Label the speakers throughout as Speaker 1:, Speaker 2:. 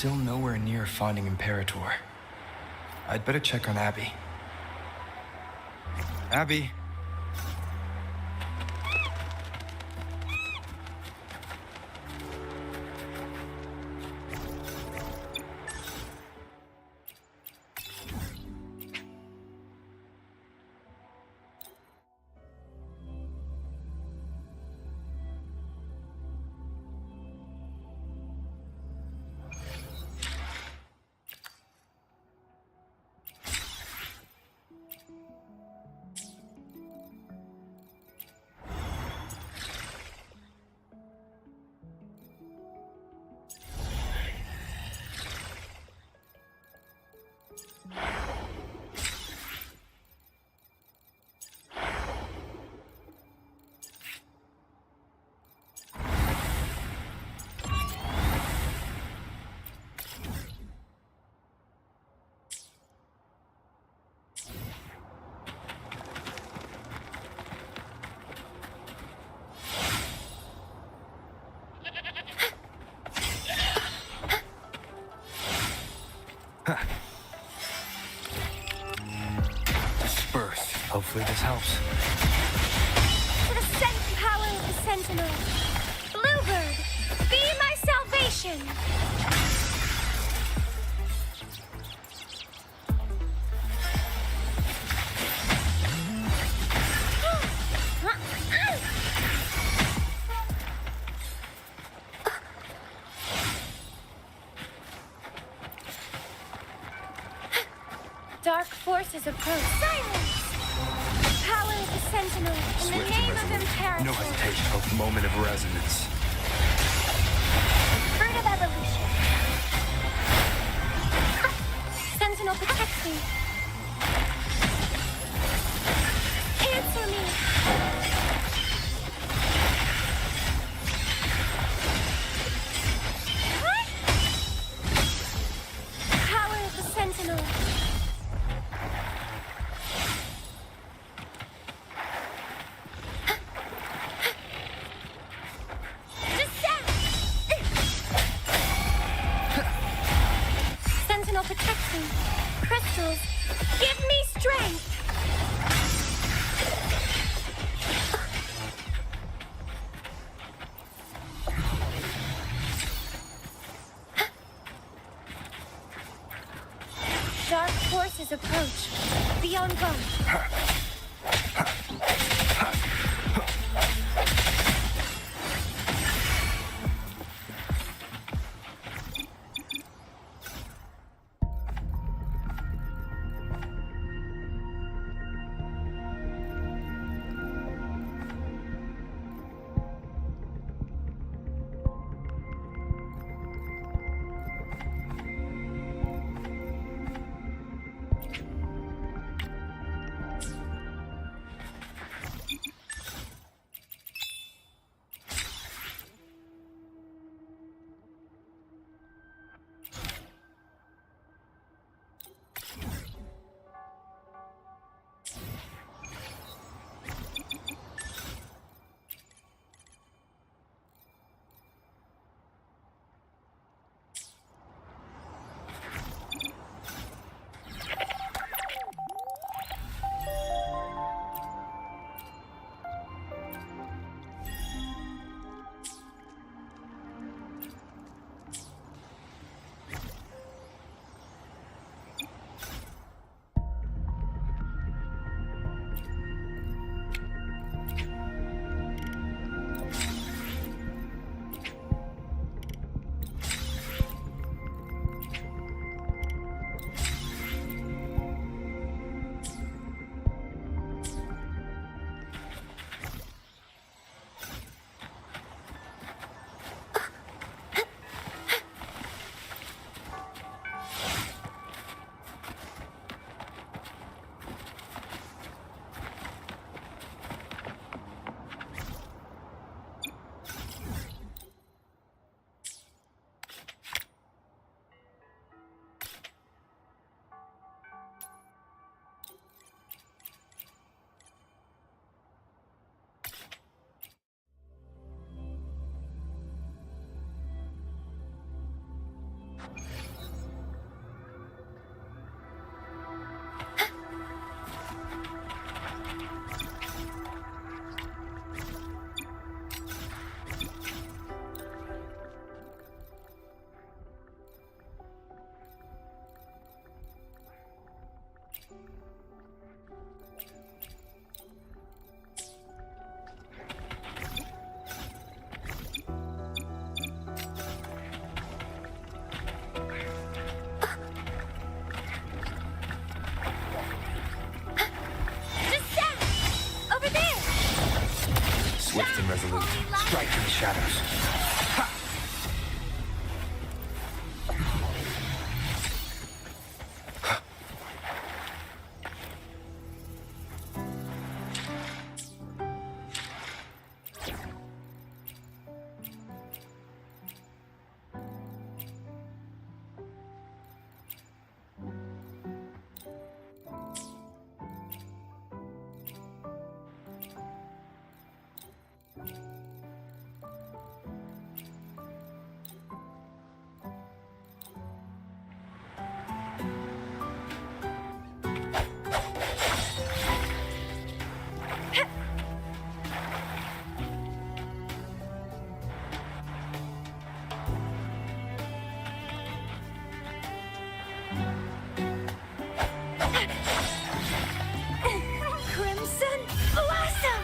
Speaker 1: still nowhere near finding Imperator. I'd better check on Abby. Abby! Disperse. Hopefully this helps.
Speaker 2: To the sent power of the Sentinel. Bluebird, be my salvation! Dark forces approach. Silence! Power of the Sentinel, in the name of Imperator.
Speaker 1: No hesitation. A moment of resonance.
Speaker 2: Fruit of evolution. Sentinel protects me. Answer me. Power of the Sentinel. Protect me. Crystals, give me strength! Dark forces approach. Be on guard.
Speaker 1: resolute. Strike in the shadows. Ha!
Speaker 2: Crimson Blossom!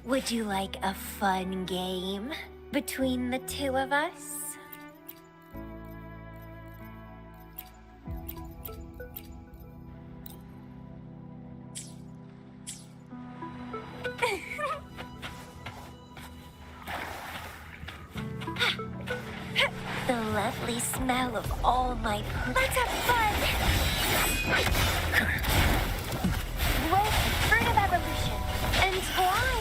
Speaker 2: Would you like a fun game between the two of us? lovely smell of all my poop. Let's have fun! With fruit of evolution. And twine.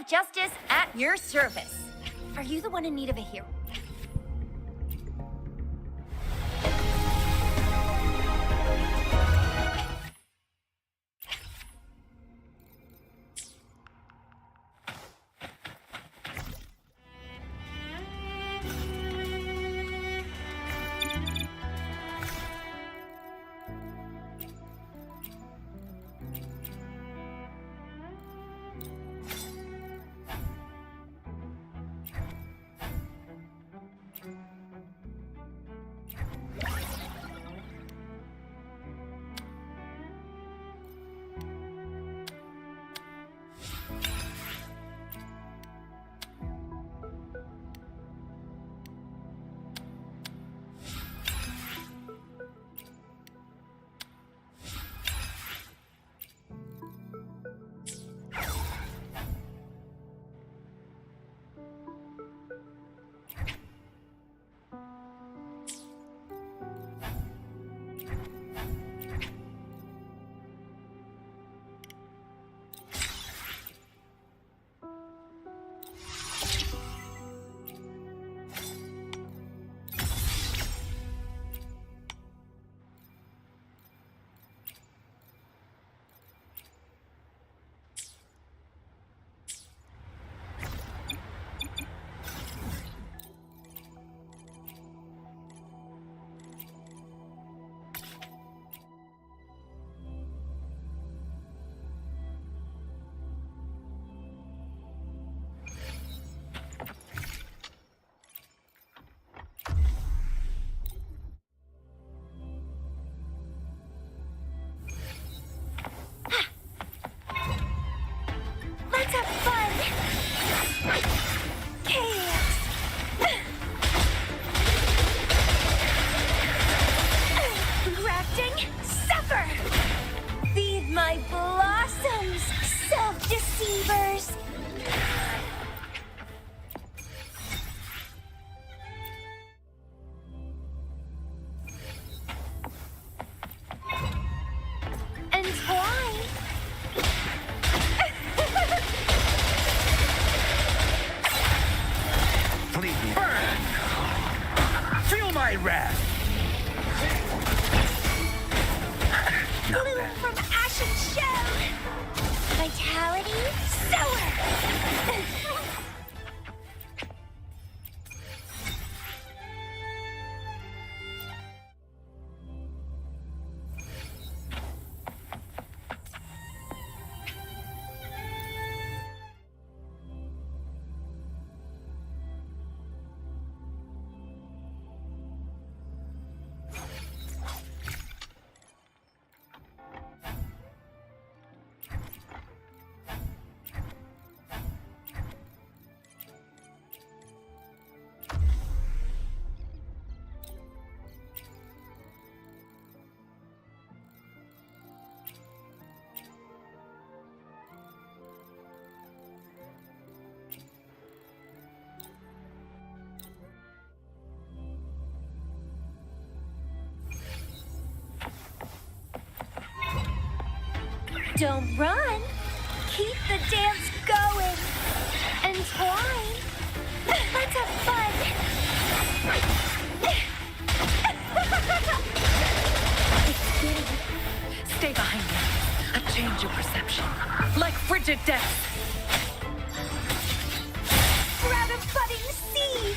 Speaker 3: Justice at your service. Are you the one in need of a hero?
Speaker 2: my blossoms, self-deceivers! Entwine!
Speaker 4: Please burn! Feel my wrath! Not
Speaker 2: Bloom
Speaker 4: bad.
Speaker 2: from ashen shell! Vitality, sour! Don't run! Keep the dance going! Entwine! Let's have fun! It's good.
Speaker 5: Stay behind me. A change of perception. Like frigid death.
Speaker 2: Grab a budding seed!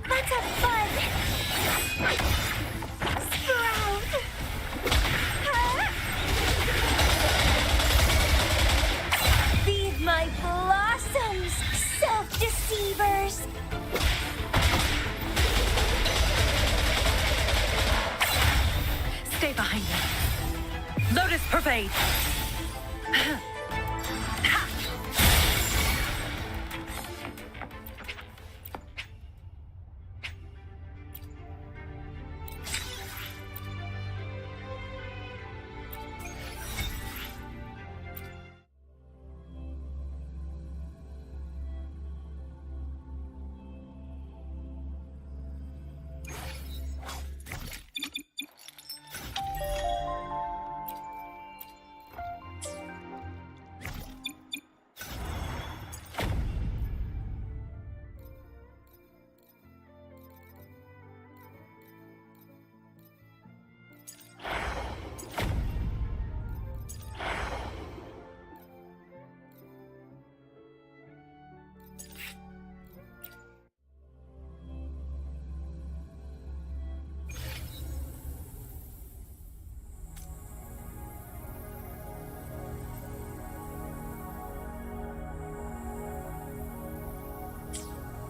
Speaker 2: Let's have fun! Sprout! Huh? Feed my blossoms, self-deceivers!
Speaker 5: Stay behind me. Lotus pervade.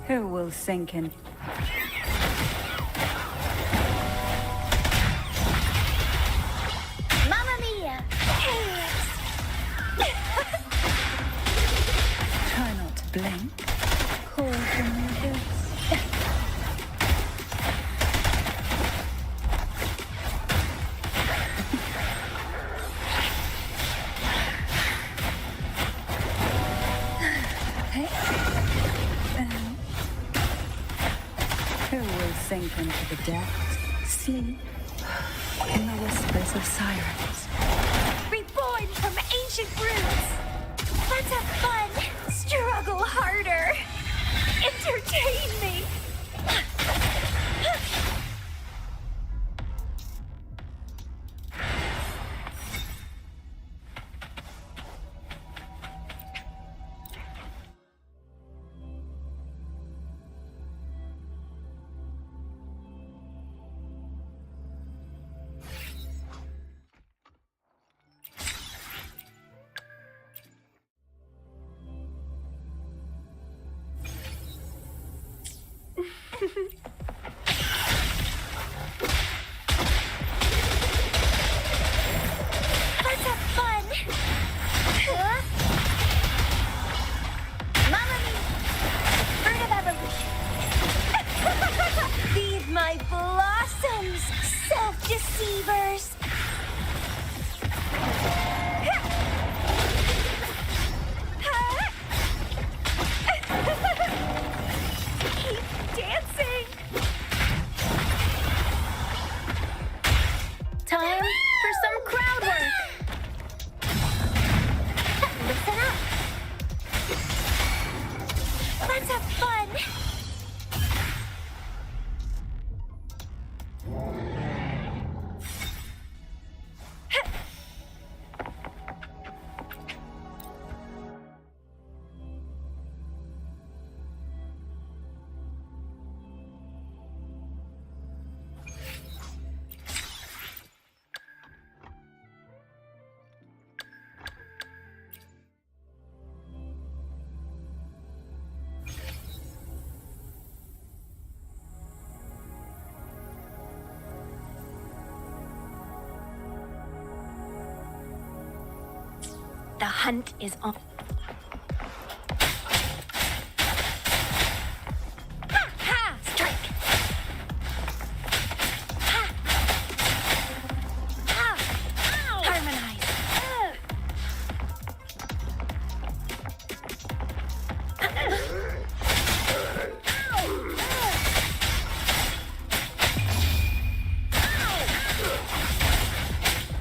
Speaker 6: Who will sink in?
Speaker 2: Mamma mia! Chaos!
Speaker 6: Try not to blink. Call from the abyss. Who will sink into the depths? Sleep in the whispers of silence.
Speaker 2: Reborn from ancient roots. Let's have fun. Struggle harder. Entertain me. Let's have fun. Mamma mia. Bird of evolution. Feed my blossoms, self-deceivers. Keep dancing.
Speaker 3: Time for some crowd work.
Speaker 2: Listen up. Let's have fun.
Speaker 3: The hunt is on. Ha! Strike! Ha! Ha! Harmonize!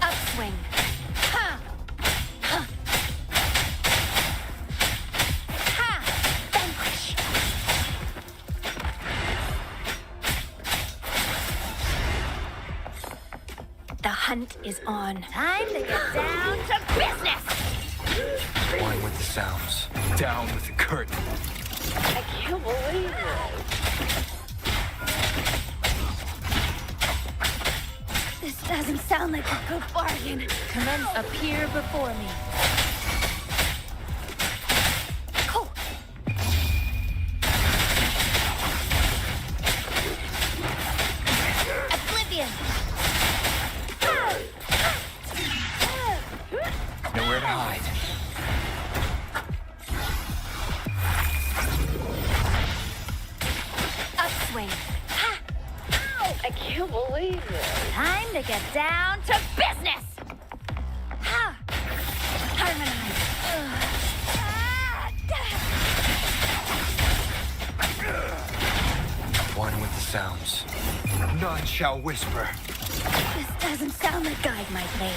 Speaker 3: Upswing! Ha! Ha! Ha! Vanquish! The hunt is on.
Speaker 2: Time to get down to business.
Speaker 1: One with the sounds. Down with the curtain.
Speaker 2: I can't believe it. This doesn't sound like a good bargain.
Speaker 3: Commence appear before me.
Speaker 2: Cool. Oblivion.
Speaker 1: Nowhere to hide.
Speaker 3: Upswing. Ha!
Speaker 2: I can't believe it. Time to get down to business.
Speaker 3: Ha! Harmonize.
Speaker 1: One with the sounds. None shall whisper.
Speaker 2: This doesn't sound like
Speaker 3: Guide my blade.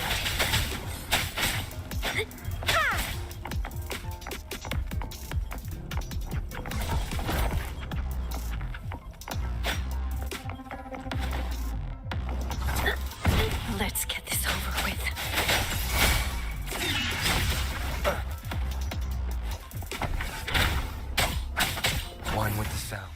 Speaker 3: Let's get this over with.
Speaker 1: One with the sound.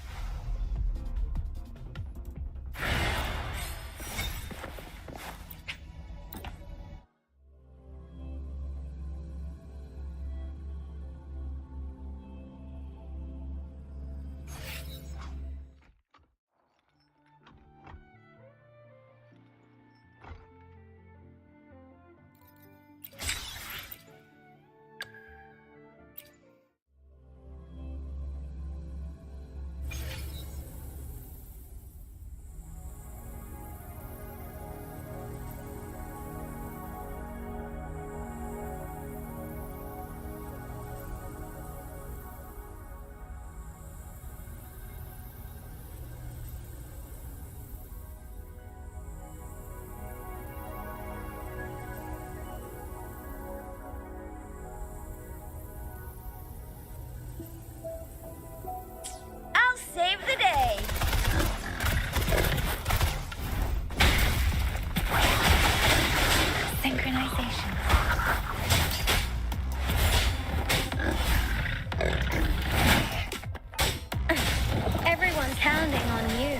Speaker 2: counting on you.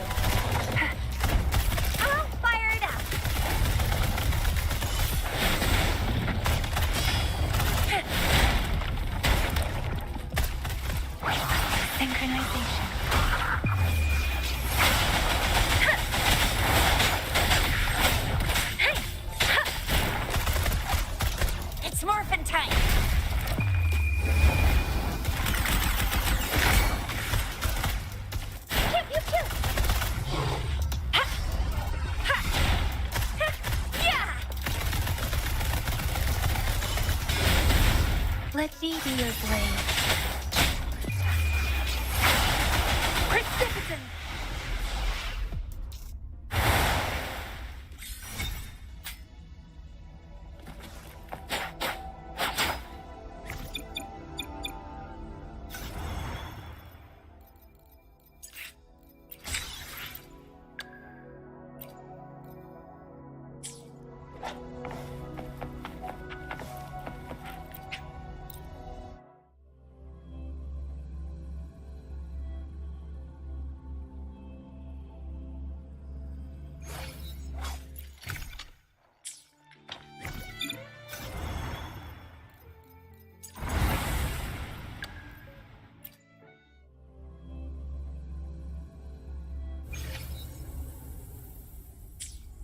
Speaker 3: I'll fire it up.
Speaker 2: Synchronization.
Speaker 3: It's morphin' time. Pew, pew, pew. Ha! Ha! Ha! Yeah!
Speaker 2: Let me be your blade. Precipitant!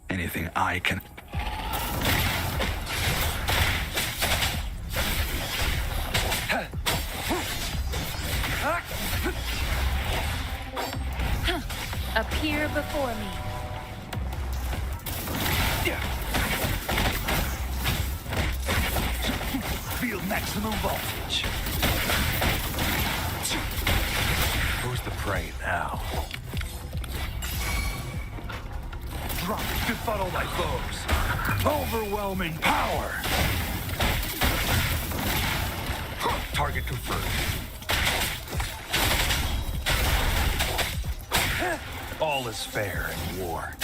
Speaker 4: Anything I can...
Speaker 5: Appear before me.
Speaker 4: Feel maximum voltage. Who's the prey now? Drop, befuddle my foes. Overwhelming power. Target confirmed. All is fair in war.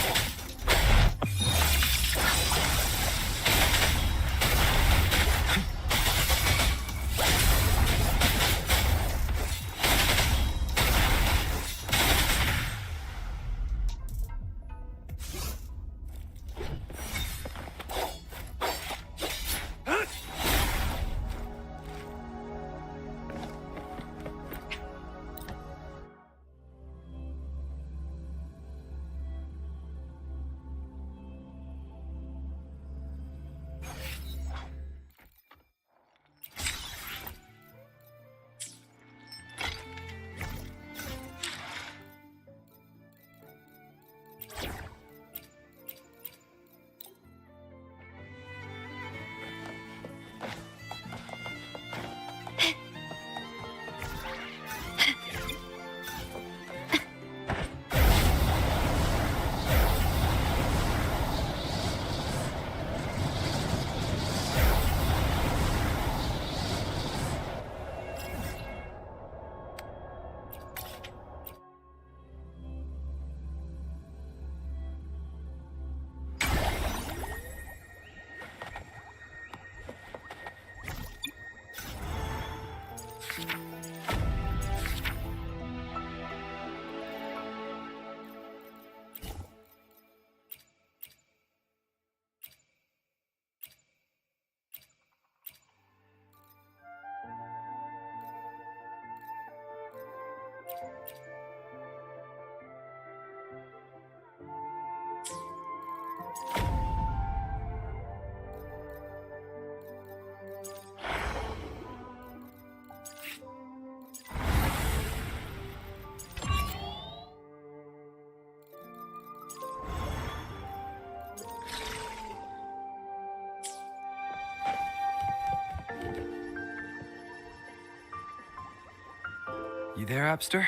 Speaker 1: You there, Abster?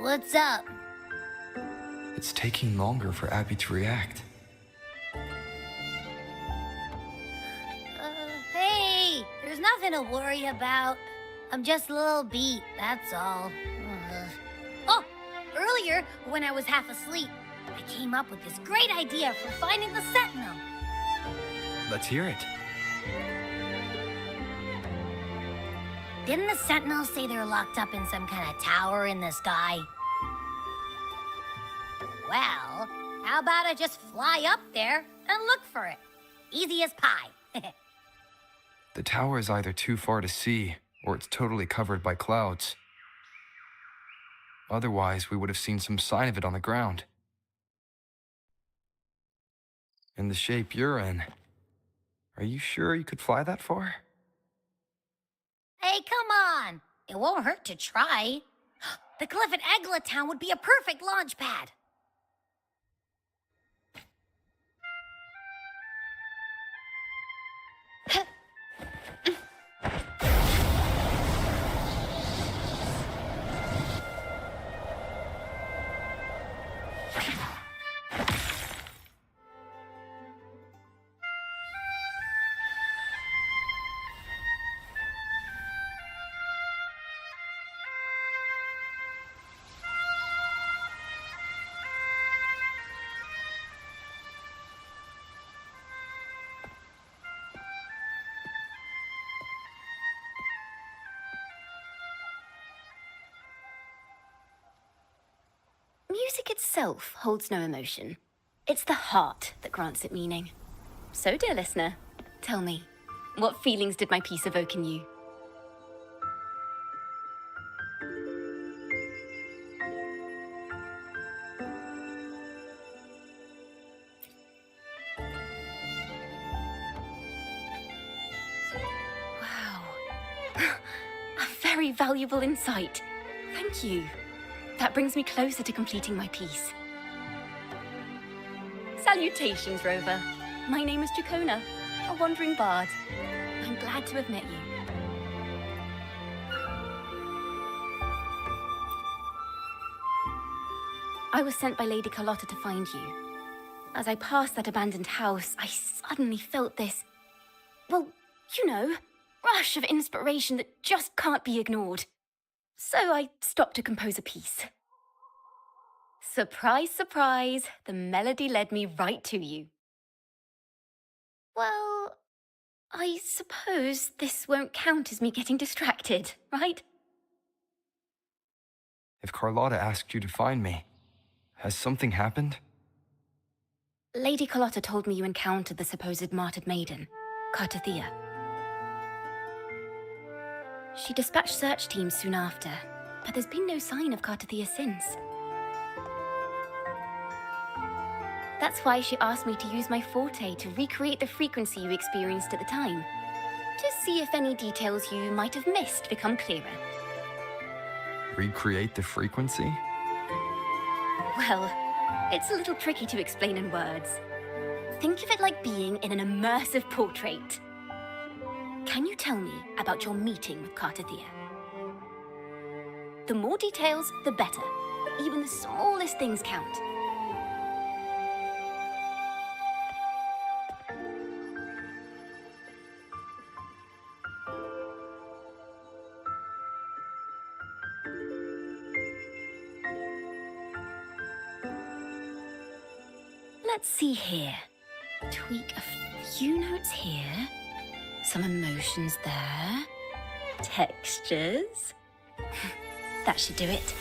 Speaker 2: What's up?
Speaker 1: It's taking longer for Abby to react.
Speaker 2: Hey, there's nothing to worry about. I'm just a little beat, that's all. Oh, earlier, when I was half asleep, I came up with this great idea for finding the Sentinel.
Speaker 1: Let's hear it.
Speaker 2: Didn't the Sentinels say they're locked up in some kind of tower in the sky? Well, how about I just fly up there and look for it? Easy as pie.
Speaker 1: The tower is either too far to see, or it's totally covered by clouds. Otherwise, we would have seen some sign of it on the ground. In the shape you're in, are you sure you could fly that far?
Speaker 2: Hey, come on! It won't hurt to try. The cliff at Eglet Town would be a perfect launch pad.
Speaker 7: Music itself holds no emotion. It's the heart that grants it meaning. So, dear listener, tell me, what feelings did my piece evoke in you? Wow. A very valuable insight. Thank you. That brings me closer to completing my piece. Salutations, Rover. My name is Jacona, a wandering bard. I'm glad to have met you. I was sent by Lady Carlotta to find you. As I passed that abandoned house, I suddenly felt this, well, you know, rush of inspiration that just can't be ignored. So I stopped to compose a piece. Surprise, surprise, the melody led me right to you. Well, I suppose this won't count as me getting distracted, right?
Speaker 1: If Carlotta asked you to find me, has something happened?
Speaker 7: Lady Carlotta told me you encountered the supposed martyred maiden, Cartothea. She dispatched search teams soon after, but there's been no sign of Cartothea since. That's why she asked me to use my forte to recreate the frequency you experienced at the time, to see if any details you might have missed become clearer.
Speaker 1: Recreate the frequency?
Speaker 7: Well, it's a little tricky to explain in words. Think of it like being in an immersive portrait. Can you tell me about your meeting with Cartothea? The more details, the better. Even the smallest things count. Let's see here. Tweak a few notes here. Some emotions there. Textures. That should do it.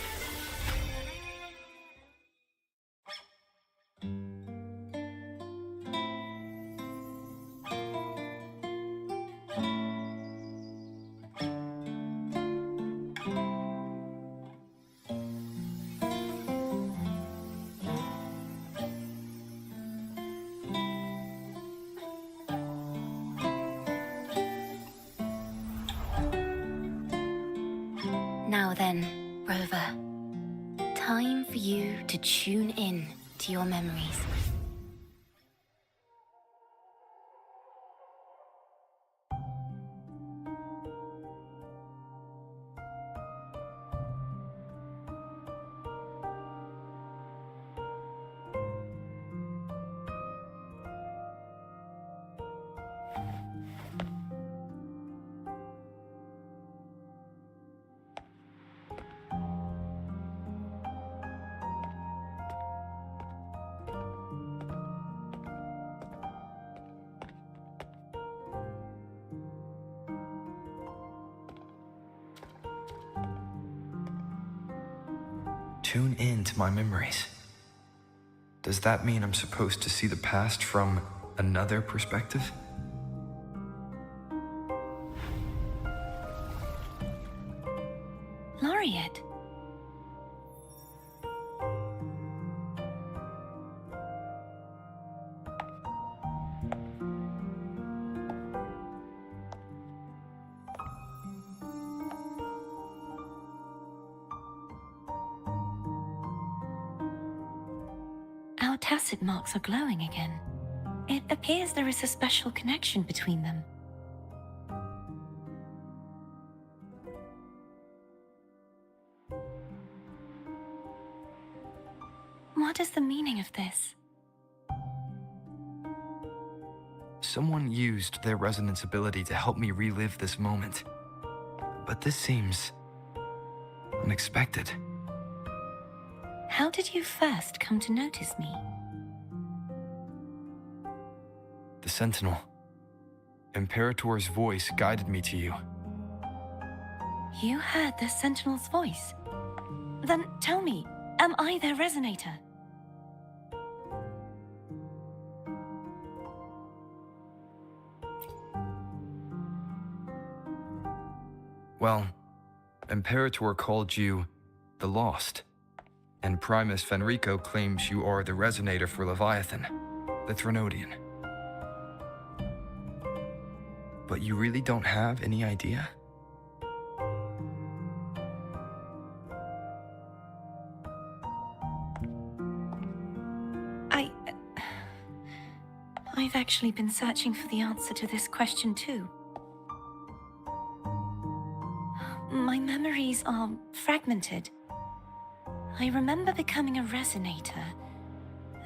Speaker 7: Now then, Rover, time for you to tune in to your memories.
Speaker 1: tune in to my memories. Does that mean I'm supposed to see the past from another perspective?
Speaker 6: Laureate. Our tacit marks are glowing again. It appears there is a special connection between them. What is the meaning of this?
Speaker 1: Someone used their resonance ability to help me relive this moment. But this seems unexpected.
Speaker 6: How did you first come to notice me?
Speaker 1: The Sentinel. Imperator's voice guided me to you.
Speaker 6: You heard the Sentinel's voice? Then tell me, am I their resonator?
Speaker 1: Well, Imperator called you the Lost, and Primus Fenrico claims you are the resonator for Leviathan, the Threnodian. But you really don't have any idea?
Speaker 6: I've actually been searching for the answer to this question too. My memories are fragmented. I remember becoming a resonator,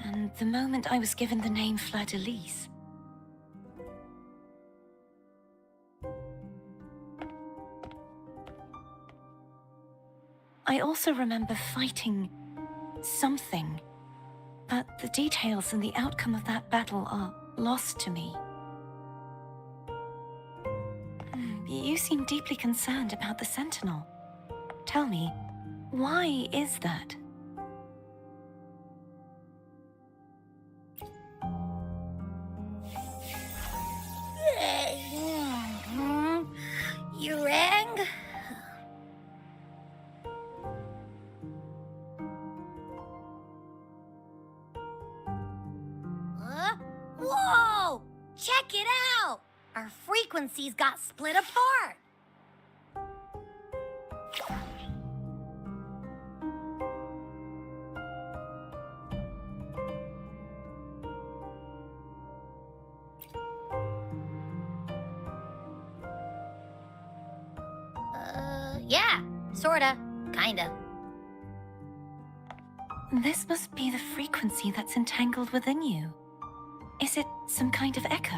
Speaker 6: and the moment I was given the name Fleur-de-Lis. I also remember fighting something, but the details and the outcome of that battle are lost to me. You seem deeply concerned about the Sentinel. Tell me, why is that?
Speaker 2: You rang? Whoa! Check it out! Our frequencies got split apart. Yeah, sorta, kinda.
Speaker 6: This must be the frequency that's entangled within you. Is it some kind of echo?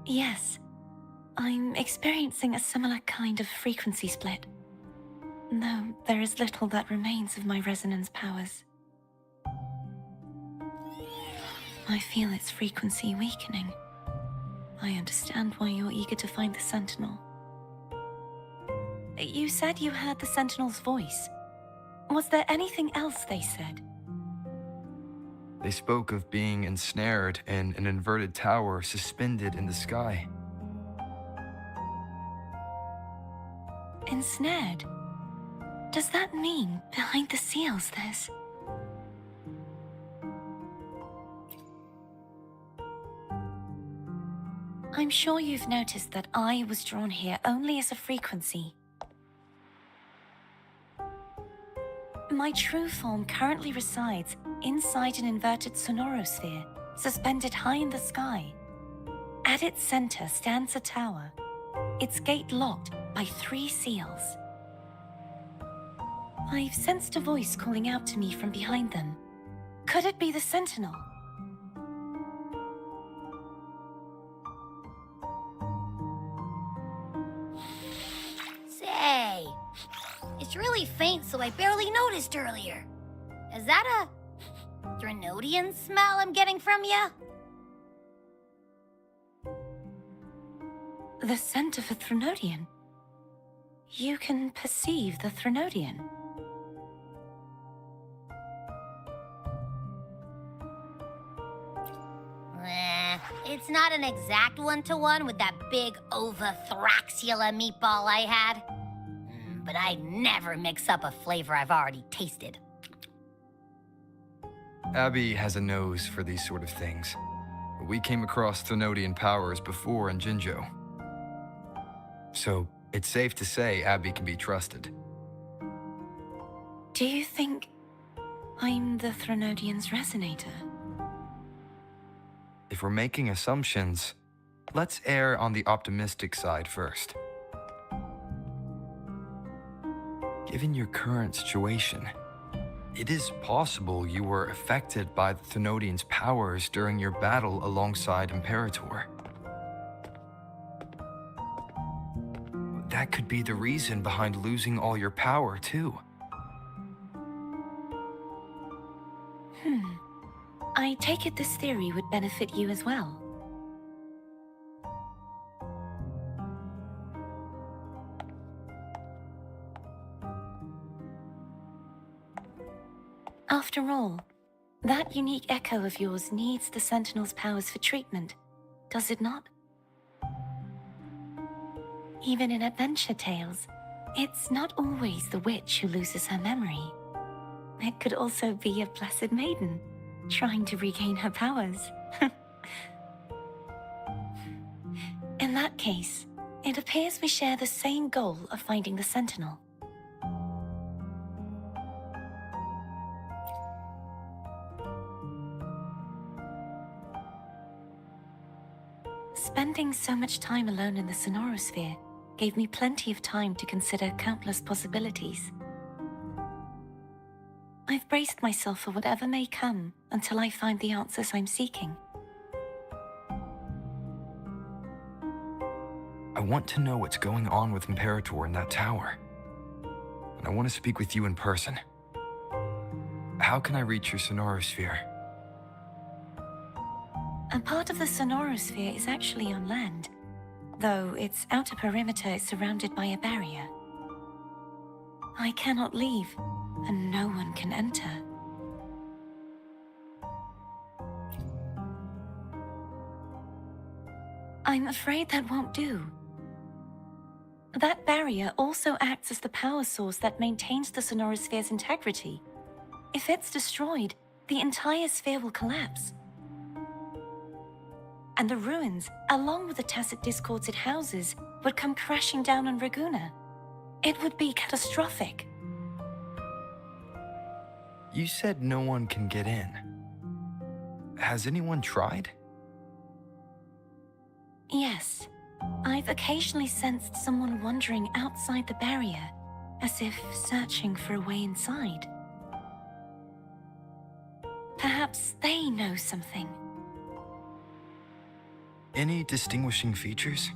Speaker 6: Yes, I'm experiencing a similar kind of frequency split. Though there is little that remains of my resonance powers. I feel its frequency weakening. I understand why you're eager to find the Sentinel. You said you heard the Sentinel's voice. Was there anything else they said?
Speaker 1: They spoke of being ensnared in an inverted tower suspended in the sky.
Speaker 6: Ensnared? Does that mean behind the seals there's... I'm sure you've noticed that I was drawn here only as a frequency. My true form currently resides inside an inverted sonorosphere, suspended high in the sky. At its center stands a tower, its gate locked by 3 seals. I've sensed a voice calling out to me from behind them. Could it be the Sentinel?
Speaker 2: Say, it's really faint, so I barely noticed earlier. Is that a Threnodian smell I'm getting from you?
Speaker 6: The scent of a Threnodian. You can perceive the Threnodian.
Speaker 2: It's not an exact one-to-one with that big Ovathraxula meatball I had. But I'd never mix up a flavor I've already tasted.
Speaker 1: Abby has a nose for these sort of things. We came across Threnodian powers before in Jinjo. So it's safe to say Abby can be trusted.
Speaker 6: Do you think I'm the Threnodian's resonator?
Speaker 1: If we're making assumptions, let's err on the optimistic side first. Given your current situation, it is possible you were affected by the Threnodian's powers during your battle alongside Imperator. That could be the reason behind losing all your power, too.
Speaker 6: I take it this theory would benefit you as well. After all, that unique echo of yours needs the Sentinel's powers for treatment, does it not? Even in adventure tales, it's not always the witch who loses her memory. It could also be a blessed maiden, trying to regain her powers. In that case, it appears we share the same goal of finding the Sentinel. Spending so much time alone in the Sonorosphere gave me plenty of time to consider countless possibilities. I've braced myself for whatever may come until I find the answers I'm seeking.
Speaker 1: I want to know what's going on with Imperator in that tower. And I want to speak with you in person. How can I reach your Sonorosphere?
Speaker 6: A part of the Sonorosphere is actually on land, though its outer perimeter is surrounded by a barrier. I cannot leave, and no one can enter. I'm afraid that won't do. That barrier also acts as the power source that maintains the Sonorosphere's integrity. If it's destroyed, the entire sphere will collapse. And the ruins, along with the tacit discords it houses, would come crashing down on Raguna. It would be catastrophic.
Speaker 1: You said no one can get in. Has anyone tried?
Speaker 6: Yes. I've occasionally sensed someone wandering outside the barrier, as if searching for a way inside. Perhaps they know something.
Speaker 1: Any distinguishing features?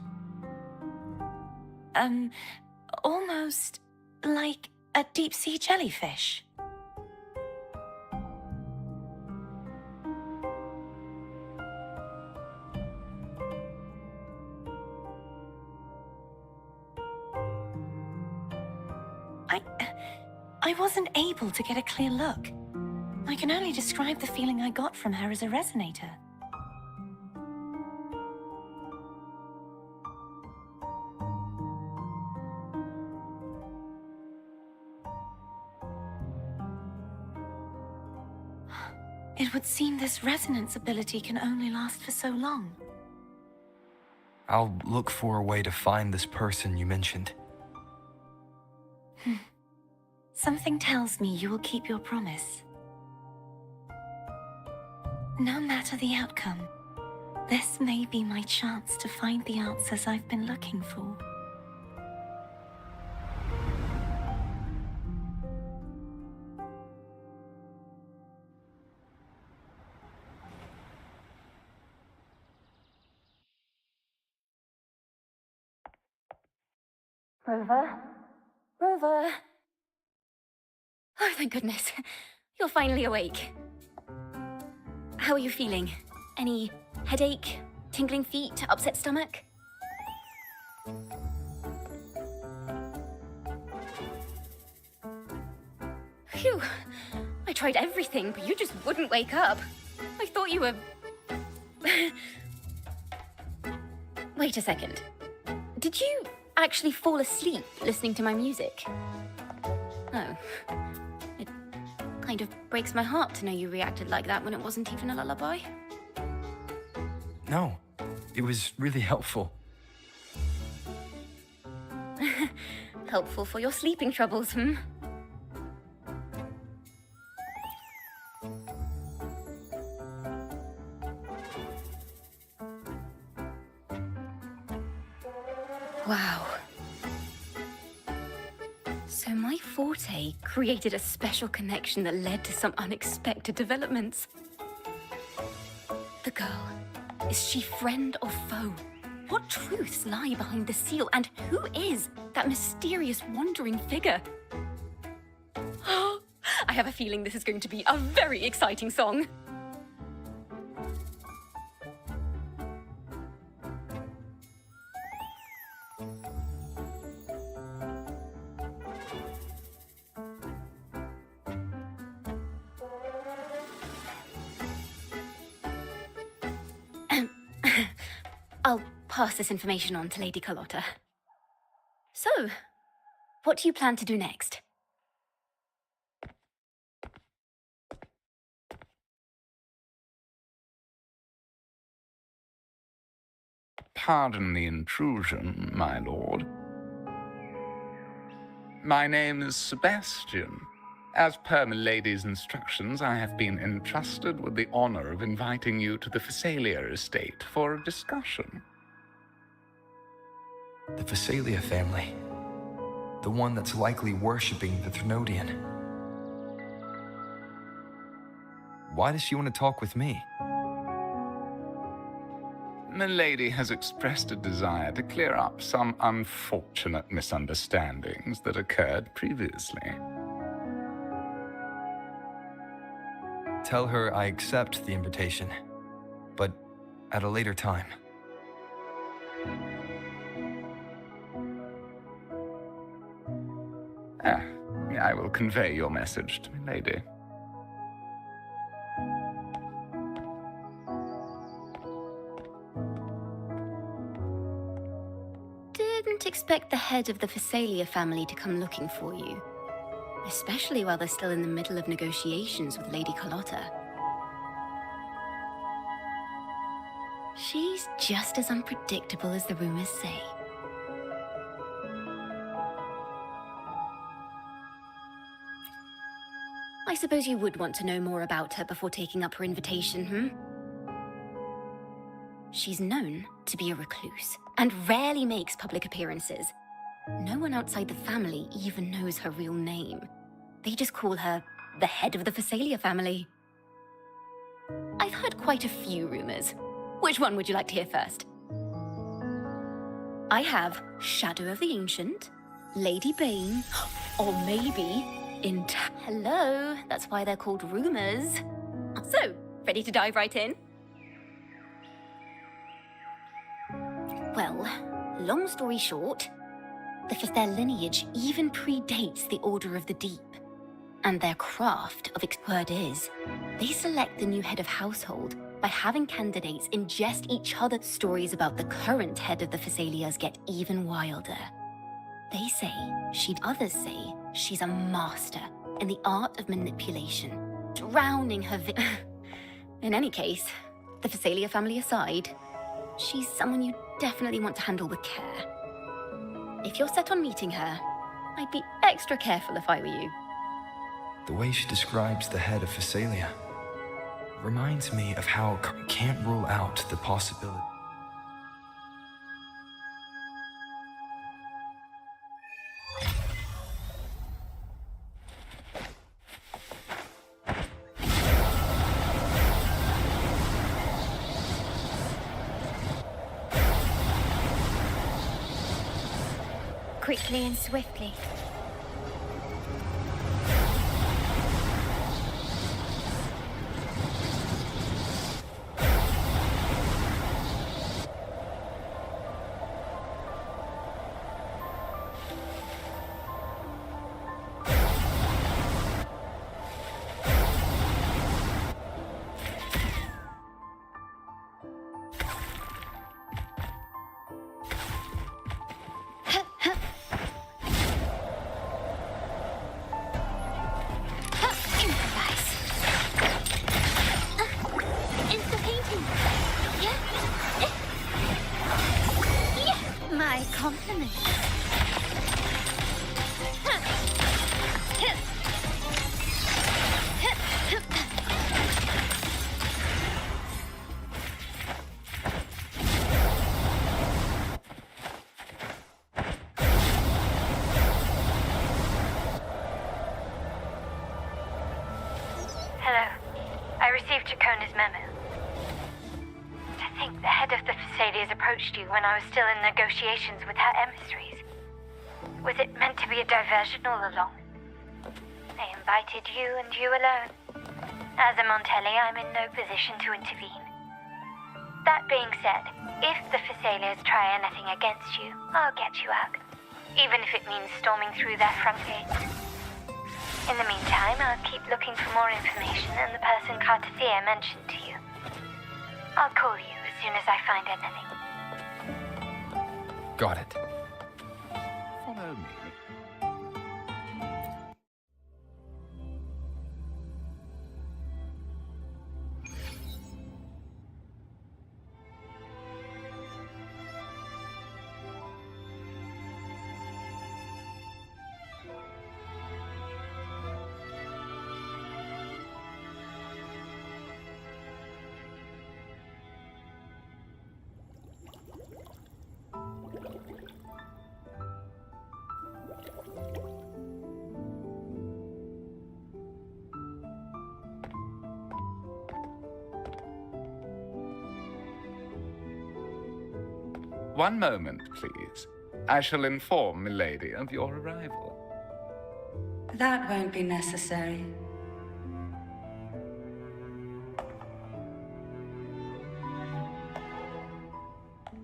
Speaker 6: Almost like a deep-sea jellyfish. I wasn't able to get a clear look. I can only describe the feeling I got from her as a resonator. It would seem this resonance ability can only last for so long.
Speaker 1: I'll look for a way to find this person you mentioned.
Speaker 6: Something tells me you will keep your promise. No matter the outcome, this may be my chance to find the answers I've been looking for.
Speaker 7: Rover? Rover? Oh, thank goodness. You're finally awake. How are you feeling? Any headache, tingling feet, upset stomach? Phew. I tried everything, but you just wouldn't wake up. I thought you were... Wait a second. Did you actually fall asleep listening to my music? Oh. It kind of breaks my heart to know you reacted like that when it wasn't even a lullaby.
Speaker 1: No, it was really helpful.
Speaker 7: Helpful for your sleeping troubles, hmm? Wow. So my forte created a special connection that led to some unexpected developments. The girl, is she friend or foe? What truths lie behind the seal, and who is that mysterious wandering figure? I have a feeling this is going to be a very exciting song. I'll pass this information on to Lady Carlotta. So, what do you plan to do next?
Speaker 8: Pardon the intrusion, my lord. My name is Sebastian. As per milady's instructions, I have been entrusted with the honor of inviting you to the Phasalia estate for a discussion.
Speaker 1: The Phasalia family. The one that's likely worshipping the Thrnodian. Why does she want to talk with me?
Speaker 8: Milady has expressed a desire to clear up some unfortunate misunderstandings that occurred previously.
Speaker 1: Tell her I accept the invitation, but at a later time.
Speaker 8: I will convey your message to Milady.
Speaker 7: Didn't expect the head of the Phasalia family to come looking for you. Especially while they're still in the middle of negotiations with Lady Carlotta. She's just as unpredictable as the rumors say. I suppose you would want to know more about her before taking up her invitation, hmm? She's known to be a recluse, and rarely makes public appearances. No one outside the family even knows her real name. They just call her the head of the Phasalia family. I've heard quite a few rumors. Which one would you like to hear first? I have Shadow of the Ancient, Lady Bane, or maybe Hello, that's why they're called rumors. So, ready to dive right in? Well, long story short, their lineage even predates the Order of the Deep. And their craft of word is, they select the new head of household by having candidates ingest each other's stories about the current head of the Phasalias get even wilder. They say, others say, she's a master in the art of manipulation, drowning her In any case, the Phasalia family aside, she's someone you definitely want to handle with care. If you're set on meeting her, I'd be extra careful if I were you.
Speaker 1: The way she describes the head of Phasalia reminds me of how I can't rule out the possibility.
Speaker 3: Quickly and swiftly.
Speaker 2: my compliments.
Speaker 9: Hello. I received Chacona's memo. To think the head of the Thessalians approached you when I was still in negotiations with her emissaries. Was it meant to be a diversion all along? They invited you and you alone. As a Montelli, I'm in no position to intervene. That being said, if the Thessalians try anything against you, I'll get you out. Even if it means storming through their front gates. In the meantime, I'll keep looking for more information than the person Cartafia mentioned to you. I'll call you as soon as I find anything.
Speaker 1: Got it.
Speaker 8: Follow me. One moment, please. I shall inform Milady of your arrival.
Speaker 6: That won't be necessary.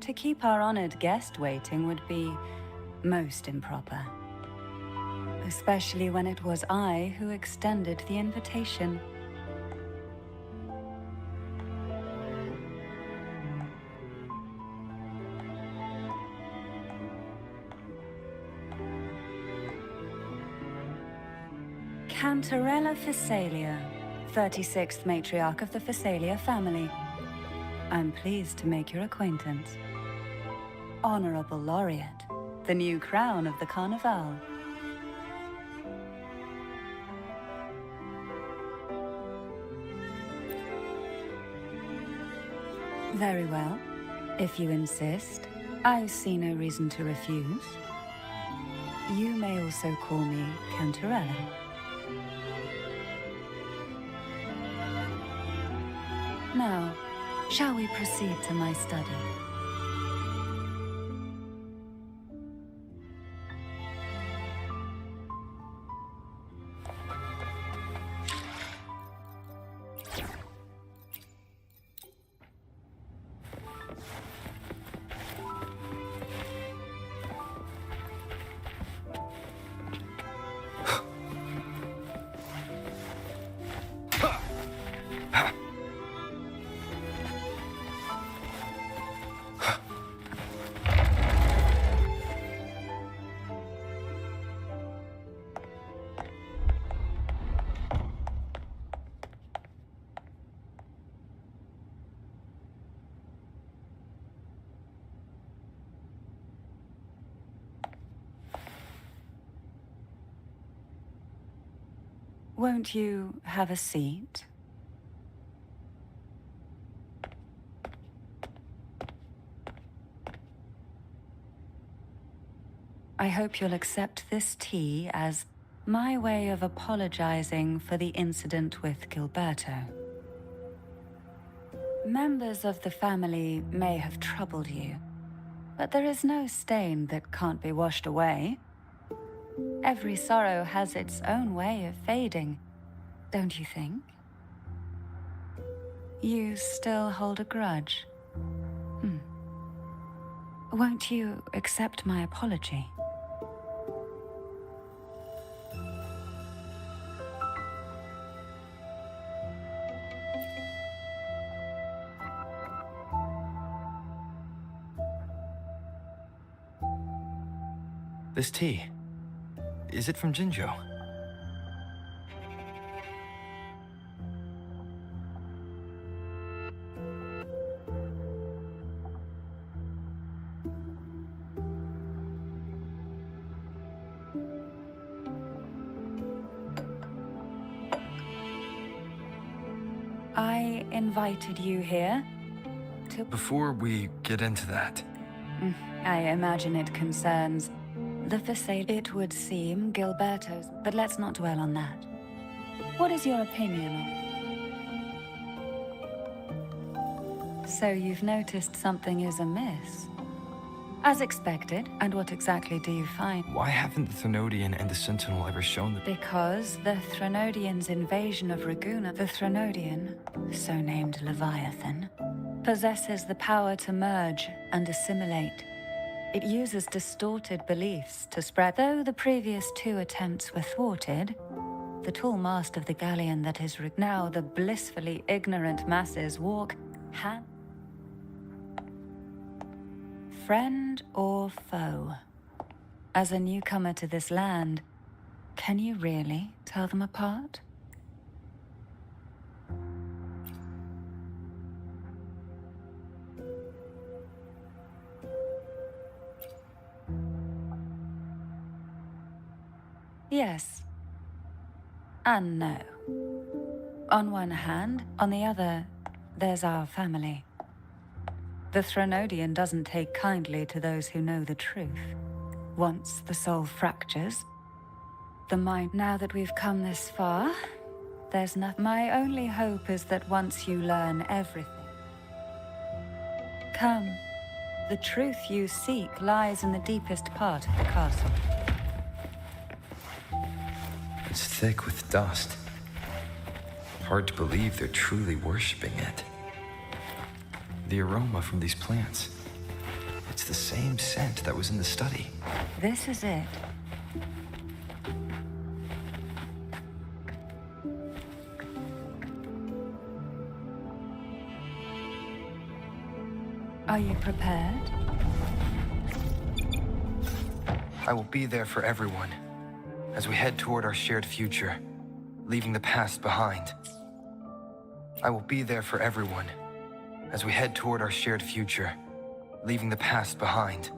Speaker 6: To keep our honored guest waiting would be most improper. Especially when it was I who extended the invitation. Cantarella Thessalia, 36th matriarch of the Thessalia family. I'm pleased to make your acquaintance. Honorable Laureate, the new crown of the Carnival. Very well. If you insist, I see no reason to refuse. You may also call me Cantarella. Now, shall we proceed to my study? Won't you have a seat? I hope you'll accept this tea as my way of apologizing for the incident with Gilberto. Members of the family may have troubled you, but there is no stain that can't be washed away. Every sorrow has its own way of fading, don't you think? You still hold a grudge? Won't you accept my apology?
Speaker 1: This tea, is it from Jinzhou?
Speaker 6: invited you here to...
Speaker 1: Before we get into that,
Speaker 6: I imagine it concerns the facade. It would seem Gilberto's, but let's not dwell on that. What is your opinion on it? So you've noticed something is amiss? As expected, and what exactly do you find?
Speaker 1: why haven't the Thenodian and the Sentinel ever shown the...
Speaker 6: Because the Threnodian's invasion of Raguna, the Threnodian, so named Leviathan, possesses the power to merge and assimilate. It uses distorted beliefs to spread. Though the previous two attempts were thwarted, the tall mast of the galleon that is now the blissfully ignorant masses walk hand. Friend or foe? As a newcomer to this land, can you really tell them apart? Yes. And no. On one hand, on the other, there's our family. The Threnodian doesn't take kindly to those who know the truth. Once the soul fractures, the mind... Now that we've come this far, there's nothing... My only hope is that once you learn everything... Come. The truth you seek lies in the deepest part of the castle.
Speaker 1: It's thick with dust. Hard to believe they're truly worshipping it. The aroma from these plants. It's the same scent that was in the study.
Speaker 6: This is it. Are you prepared?
Speaker 1: I will be there for everyone as we head toward our shared future, leaving the past behind. I will be there for everyone as we head toward our shared future, leaving the past behind.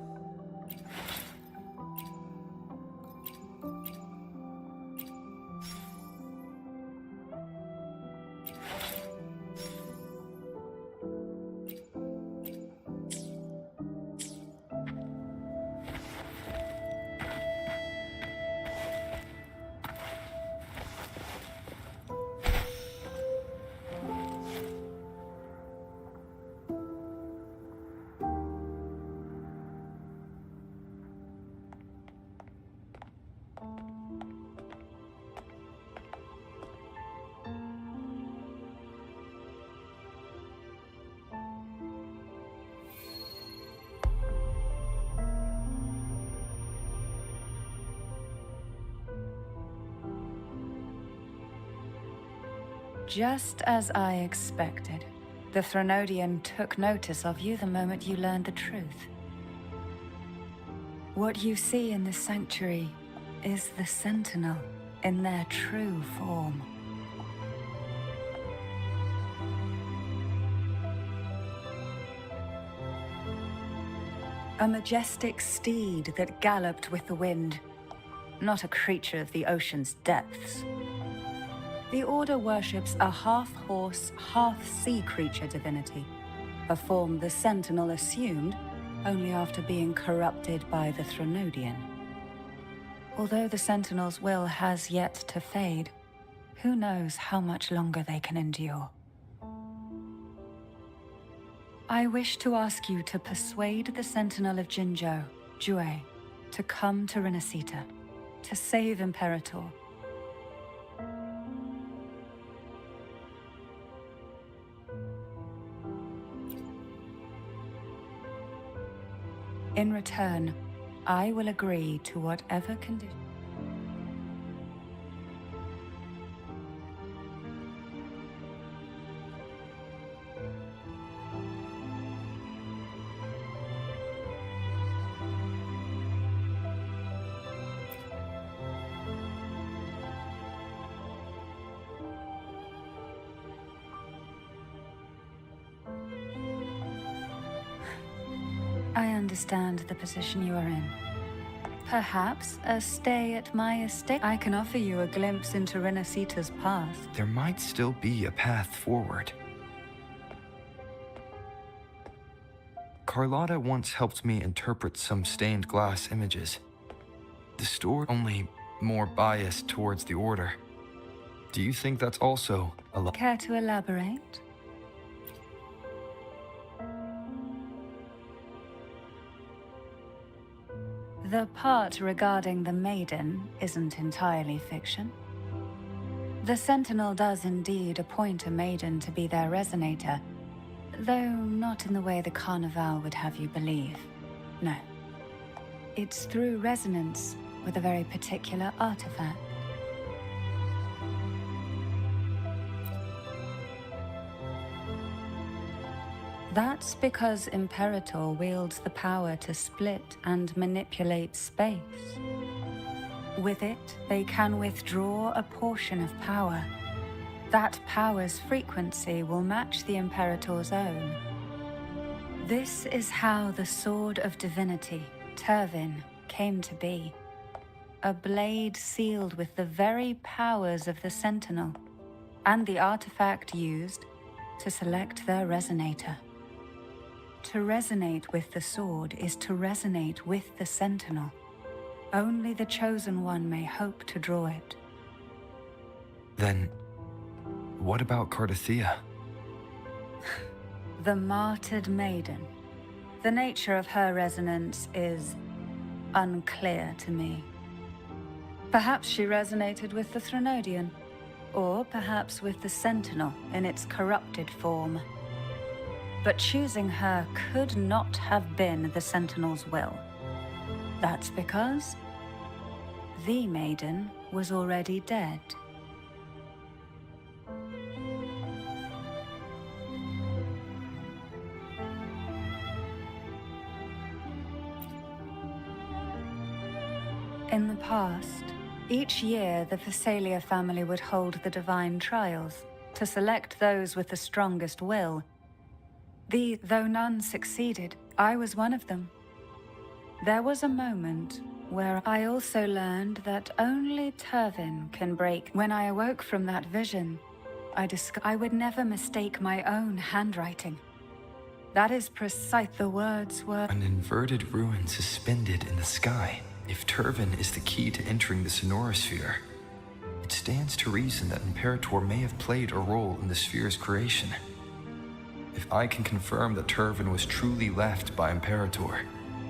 Speaker 6: Just as I expected, the Threnodian took notice of you the moment you learned the truth. What you see in the sanctuary is the Sentinel in their true form. A majestic steed that galloped with the wind, not a creature of the ocean's depths. The Order worships a half-horse, half-sea creature divinity, a form the Sentinel assumed only after being corrupted by the Threnodian. Although the Sentinel's will has yet to fade, who knows how much longer they can endure. I wish to ask you to persuade the Sentinel of Jinzhou, Jue, to come to Renacita, to save Imperator. In return, I will agree to whatever condition. I understand the position you are in. Perhaps a stay at my estate. I can offer you a glimpse into Renacita's past.
Speaker 1: There might still be a path forward. Carlotta once helped me interpret some stained glass images. The story only more biased towards the Order. Do you think that's also a
Speaker 6: Care to elaborate? The part regarding the maiden isn't entirely fiction. The Sentinel does indeed appoint a maiden to be their resonator, though not in the way the Carnival would have you believe. No. It's through resonance with a very particular artifact. That's because Imperator wields the power to split and manipulate space. With it, they can withdraw a portion of power. That power's frequency will match the Imperator's own. This is how the Sword of Divinity, Turvin, came to be. A blade sealed with the very powers of the Sentinel, and the artifact used to select their resonator. To resonate with the sword is to resonate with the Sentinel. Only the Chosen One may hope to draw it.
Speaker 1: Then, what about Cardathea?
Speaker 6: The martyred maiden. The nature of her resonance is unclear to me. Perhaps she resonated with the Threnodian, or perhaps with the Sentinel in its corrupted form. But choosing her could not have been the Sentinel's will. That's because the maiden was already dead. In the past, each year the Phasalia family would hold the divine trials to select those with the strongest will. Though none succeeded, I was one of them. There was a moment where I also learned that only Turvin can break. When I awoke from that vision, I would never mistake my own handwriting. That is precise. The words were...
Speaker 1: An inverted ruin suspended in the sky. If Turvin is the key to entering the Sonorosphere, it stands to reason that Imperator may have played a role in the sphere's creation. If I can confirm that Turvin was truly left by Imperator,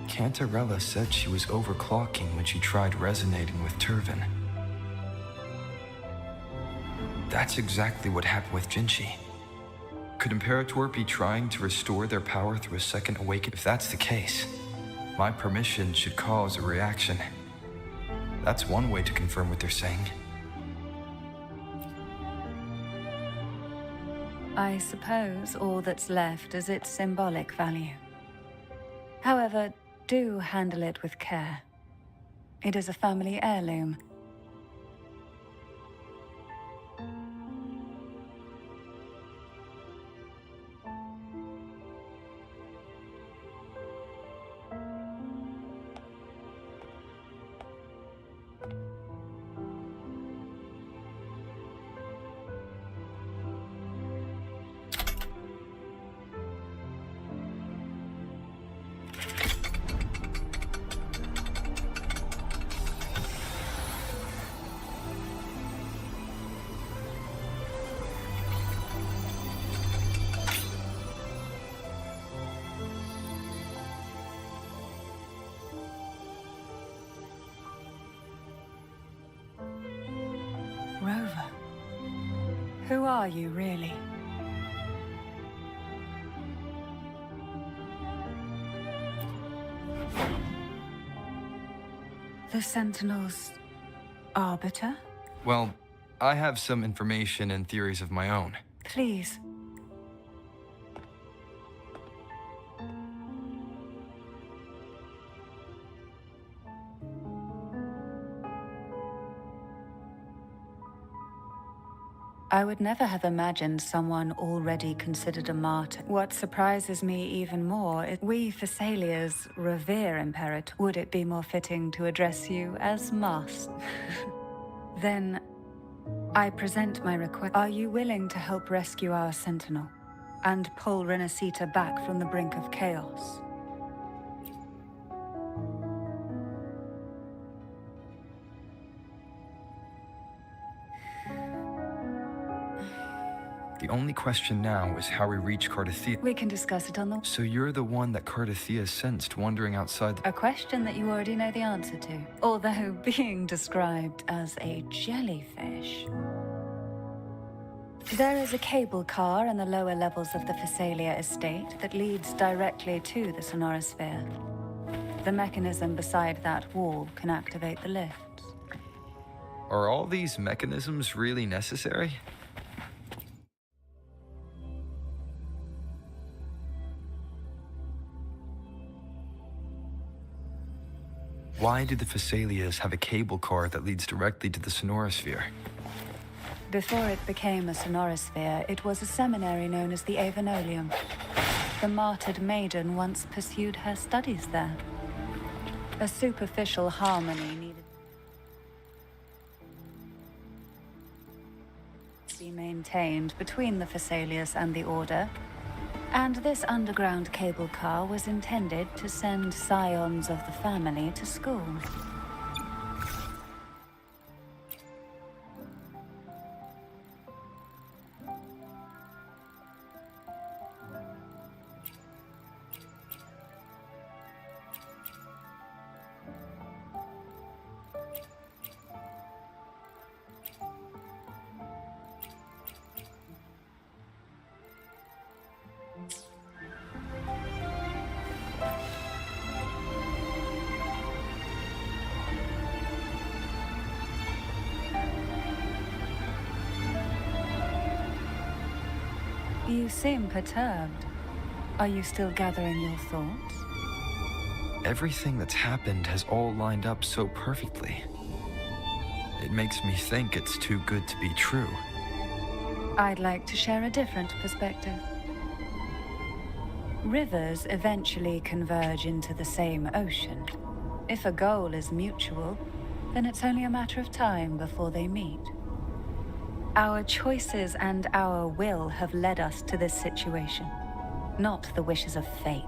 Speaker 1: Cantarella said she was overclocking when she tried resonating with Turvin. That's exactly what happened with Jinchi. Could Imperator be trying to restore their power through a second awakening? If that's the case, my permission should cause a reaction. That's one way to confirm what they're saying.
Speaker 6: I suppose all that's left is its symbolic value. However, do handle it with care. It is a family heirloom. Rover, who are you really? The Sentinel's arbiter?
Speaker 1: Well, I have some information and theories of my own.
Speaker 6: Please. I would never have imagined someone already considered a martyr. What surprises me even more is we Thessalians revere Imperator. Would it be more fitting to address you as Master? Then, I present my request. Are you willing to help rescue our Sentinel and pull Renacita back from the brink of chaos?
Speaker 1: The only question now is how we reach Cardathia.
Speaker 10: We can discuss it on the...
Speaker 1: So you're the one that Cardathia sensed wandering outside the...
Speaker 10: A question that you already know the answer to, although being described as a jellyfish. There is a cable car in the lower levels of the Phasalia estate that leads directly to the sonorosphere. The mechanism beside that wall can activate the lifts.
Speaker 1: Are all these mechanisms really necessary? Why do the Phasalias have a cable car that leads directly to the sonorosphere?
Speaker 10: Before it became a sonorosphere, it was a seminary known as the Avenolium. The martyred maiden once pursued her studies there. A superficial harmony needed to be maintained between the Phasalias and the Order, and this underground cable car was intended to send scions of the family to school. You seem perturbed. Are you still gathering your thoughts?
Speaker 1: Everything that's happened has all lined up so perfectly. It makes me think it's too good to be true.
Speaker 10: I'd like to share a different perspective. Rivers eventually converge into the same ocean. If a goal is mutual, then it's only a matter of time before they meet. Our choices and our will have led us to this situation, not the wishes of fate.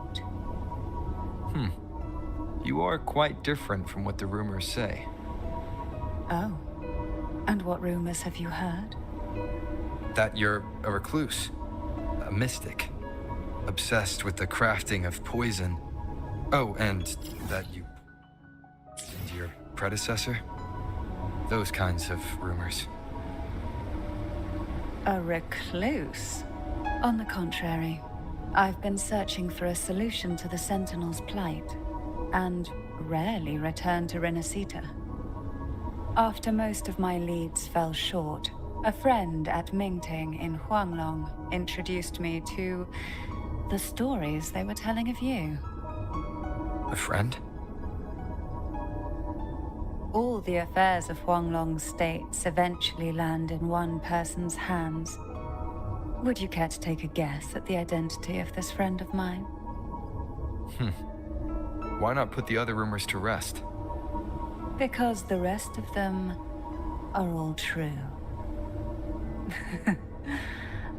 Speaker 1: You are quite different from what the rumors say.
Speaker 10: Oh. And what rumors have you heard?
Speaker 1: That you're a recluse, a mystic, obsessed with the crafting of poison. Oh, and that you... and your predecessor? Those kinds of rumors.
Speaker 10: A recluse? On the contrary, I've been searching for a solution to the Sentinel's plight, and rarely return to Renacita. After most of my leads fell short, a friend at Mingting in Huanglong introduced me to the stories they were telling of you.
Speaker 1: A friend?
Speaker 10: All the affairs of Huanglong states eventually land in one person's hands. Would you care to take a guess at the identity of this friend of mine?
Speaker 1: Why not put the other rumors to rest?
Speaker 10: Because the rest of them are all true.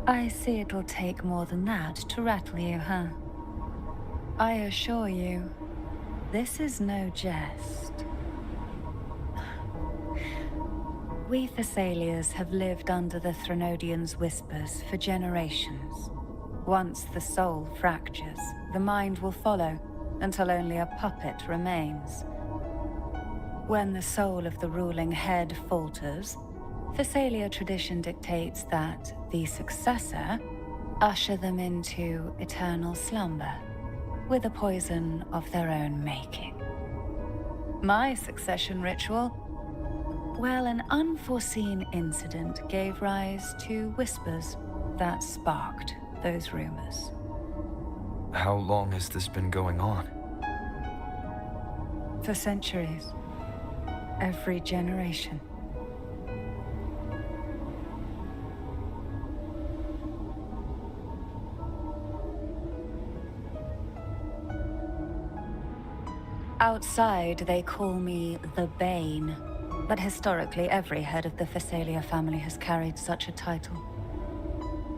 Speaker 10: I see it'll take more than that to rattle you, huh? I assure you, this is no jest. We Thessalians have lived under the Threnodians' whispers for generations. Once the soul fractures, the mind will follow, until only a puppet remains. When the soul of the ruling head falters, Thessalia tradition dictates that the successor usher them into eternal slumber, with a poison of their own making. My succession ritual? Well, an unforeseen incident gave rise to whispers that sparked those rumors.
Speaker 1: How long has this been going on?
Speaker 10: For centuries. Every generation. Outside, they call me the Bane. But historically, every head of the Phasalia family has carried such a title.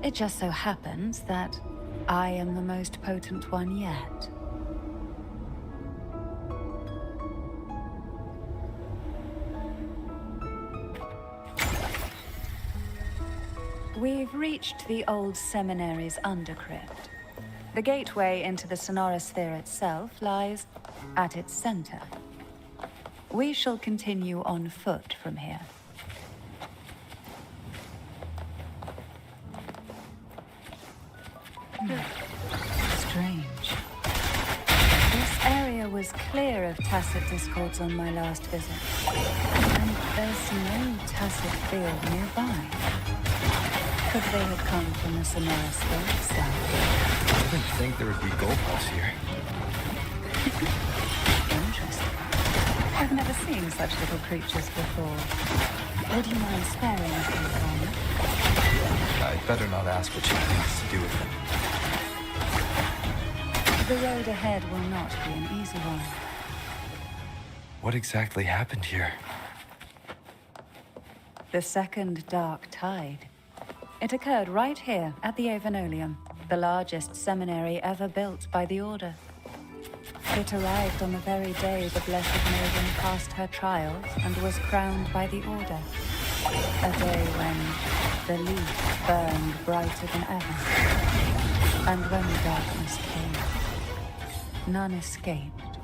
Speaker 10: It just so happens that I am the most potent one yet. We've reached the old seminary's undercrypt. The gateway into the sonorosphere itself lies at its center. We shall continue on foot from here. Strange. This area was clear of tacit discords on my last visit. And there's no tacit field nearby. Could they have come from the sonorosphere itself?
Speaker 1: I didn't think there would be goalposts here.
Speaker 10: Interesting. I've never seen such little creatures before. Would you mind sparing a few for me?
Speaker 1: I'd better not ask what she thinks to do with them.
Speaker 10: The road ahead will not be an easy one.
Speaker 1: What exactly happened here?
Speaker 10: The second dark tide. It occurred right here at the Avenolium, the largest seminary ever built by the Order. It arrived on the very day the Blessed Maiden passed her trials and was crowned by the Order. A day when the leaf burned brighter than ever. And when the darkness came, none escaped.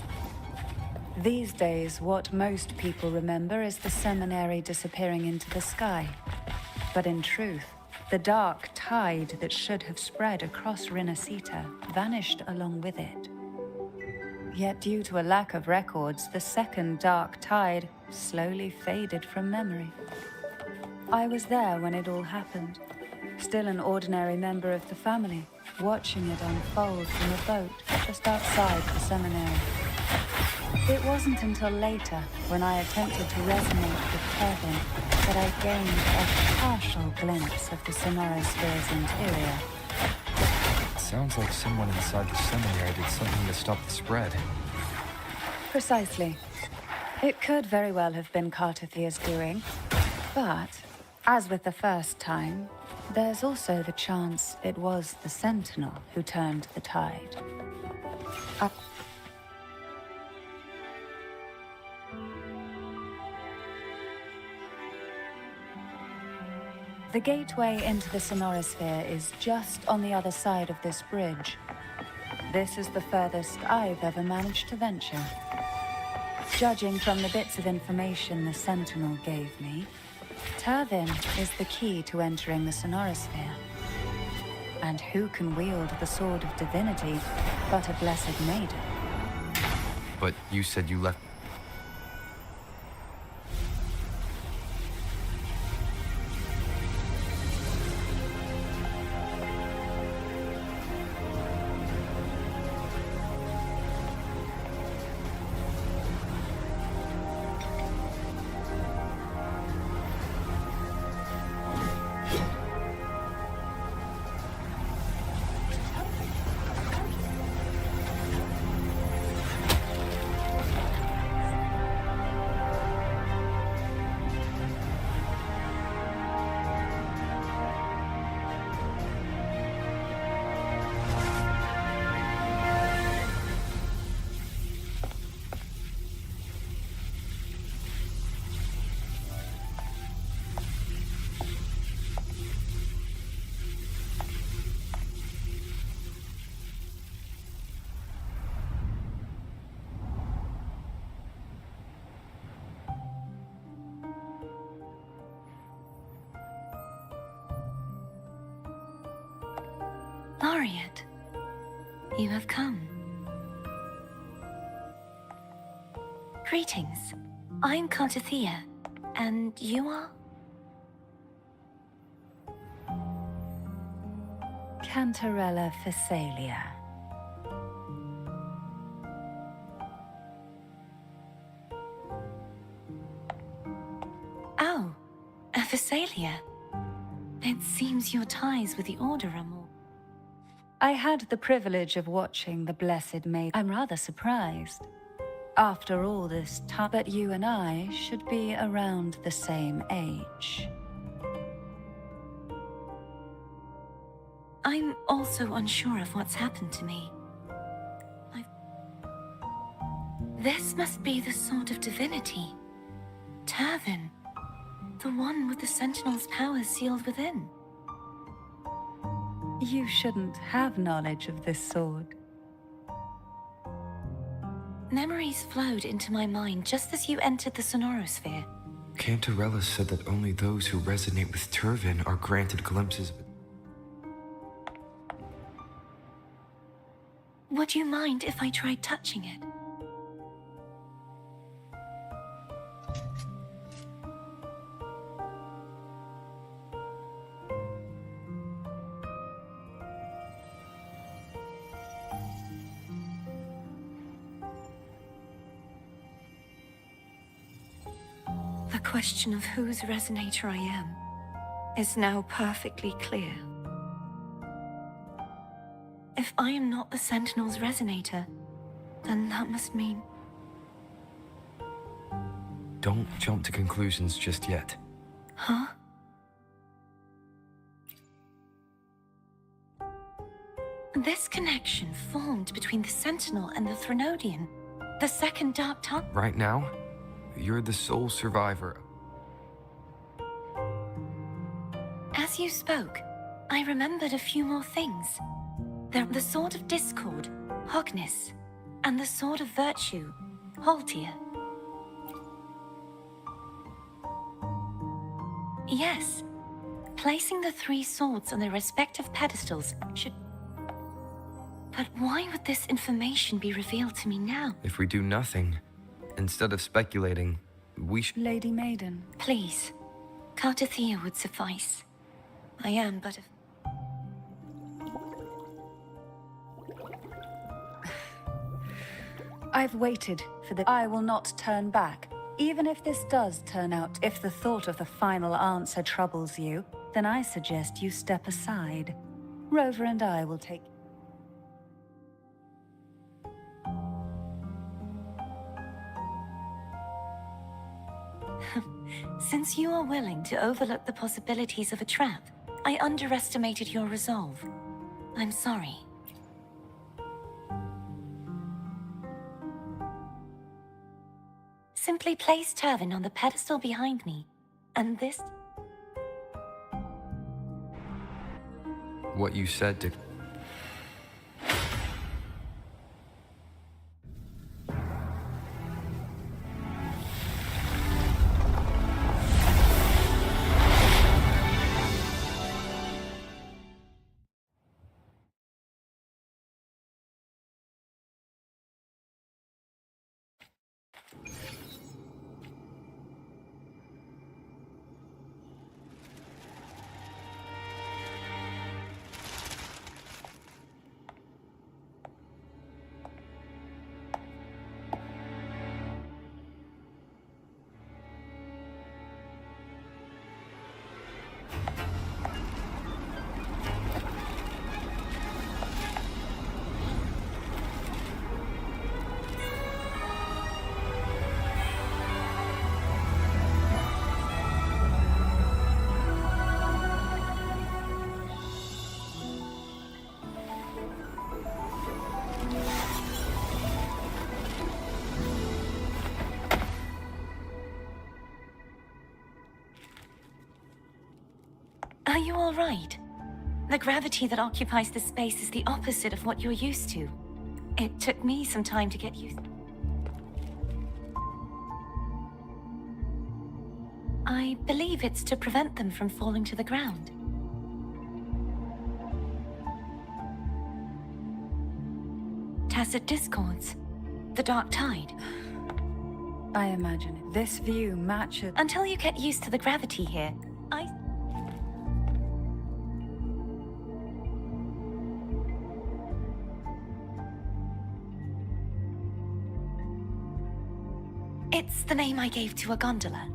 Speaker 10: These days, what most people remember is the seminary disappearing into the sky. But in truth, the dark tide that should have spread across Rinascita vanished along with it. Yet due to a lack of records, the second dark tide slowly faded from memory. I was there when it all happened, still an ordinary member of the family, watching it unfold from a boat just outside the seminary. It wasn't until later, when I attempted to resonate with Kevin, that I gained a partial glimpse of the sonorosphere's interior.
Speaker 1: It sounds like someone inside the seminary did something to stop the spread.
Speaker 10: Precisely. It could very well have been Cartathia's doing, but, as with the first time, there's also the chance it was the Sentinel who turned the tide. The gateway into the sonorosphere is just on the other side of this bridge. This is the furthest I've ever managed to venture. Judging from the bits of information the Sentinel gave me, Tervin is the key to entering the sonorosphere. And who can wield the sword of divinity but a blessed maiden?
Speaker 1: But you said you left...
Speaker 6: Laureate, you have come. Greetings. I'm Cartathia, and you are?
Speaker 10: Cantarella Phasalia.
Speaker 6: Oh, a Phasalia. It seems your ties with the Order are more...
Speaker 10: I had the privilege of watching the Blessed Maid. I'm rather surprised. After all this time, but you and I should be around the same age.
Speaker 6: I'm also unsure of what's happened to me. This must be the sword of divinity. Tervin, the one with the Sentinel's powers sealed within.
Speaker 10: You shouldn't have knowledge of this sword.
Speaker 6: Memories flowed into my mind just as you entered the sonorosphere.
Speaker 1: Cantarella said that only those who resonate with Turvin are granted glimpses of it.
Speaker 6: Would you mind if I tried touching it? The question of whose resonator I am is now perfectly clear. If I am not the Sentinel's resonator, then that must mean...
Speaker 1: Don't jump to conclusions just yet.
Speaker 6: Huh? This connection formed between the Sentinel and the Threnodian, the second Dark Tongue.
Speaker 1: Right now, you're the sole survivor.
Speaker 6: As you spoke, I remembered a few more things. The Sword of Discord, Hogness, and the Sword of Virtue, Haltia. Yes, placing the three swords on their respective pedestals should... But why would this information be revealed to me now?
Speaker 1: If we do nothing, instead of speculating, we should...
Speaker 10: Lady Maiden.
Speaker 6: Please, Cartathea would suffice. I am but a...
Speaker 10: I've waited for the... I will not turn back. Even if this does turn out, if the thought of the final answer troubles you, then I suggest you step aside. Rover and I will take...
Speaker 6: Since you are willing to overlook the possibilities of a trap, I underestimated your resolve. I'm sorry. Simply place Turvin on the pedestal behind me, and this...
Speaker 1: What you said to...
Speaker 6: Are you all right? The gravity that occupies this space is the opposite of what you're used to. It took me some time to get used. I believe it's to prevent them from falling to the ground. Tacit discords. The dark tide.
Speaker 10: I imagine it. This view matches...
Speaker 6: Until you get used to the gravity here, It's the name I gave to a gondola.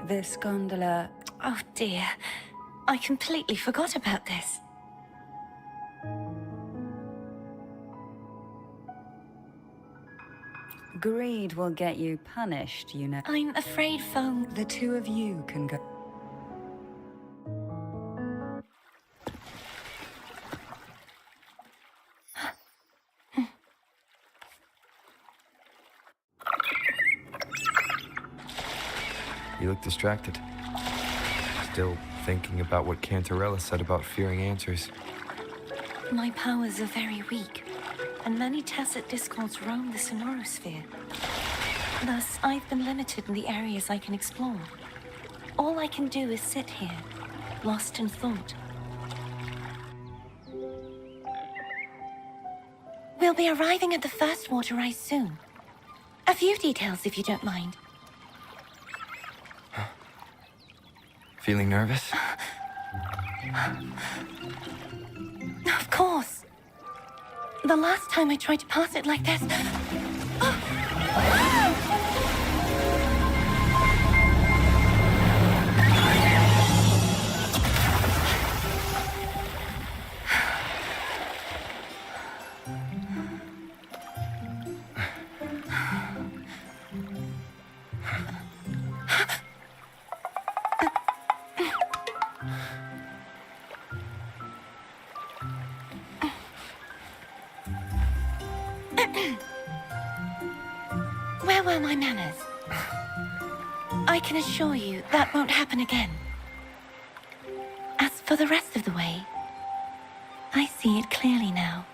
Speaker 10: This gondola...
Speaker 6: Oh dear. I completely forgot about this.
Speaker 10: Greed will get you punished, you know.
Speaker 6: I'm afraid Foam...
Speaker 10: The two of you can go...
Speaker 1: You look distracted. Still thinking about what Cantarella said about fearing answers.
Speaker 6: My powers are very weak, and many tacit discords roam the sonorosphere. Thus, I've been limited in the areas I can explore. All I can do is sit here, lost in thought. We'll be arriving at the first water rise soon. A few details, if you don't mind.
Speaker 1: Feeling nervous?
Speaker 6: Of course. The last time I tried to pass it like this... Where were my manners? I can assure you that won't happen again. As for the rest of the way, I see it clearly now.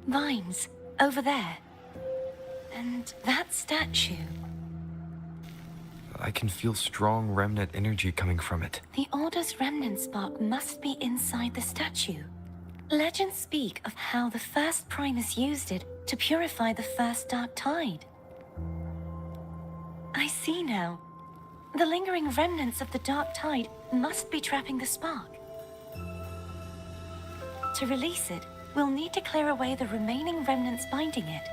Speaker 6: Vines, over there. And that statue.
Speaker 1: I can feel strong remnant energy coming from it.
Speaker 6: The Order's remnant spark must be inside the statue. Legends speak of how the first Primus used it to purify the first dark tide. I see now. The lingering remnants of the dark tide must be trapping the spark. To release it, we'll need to clear away the remaining remnants binding it.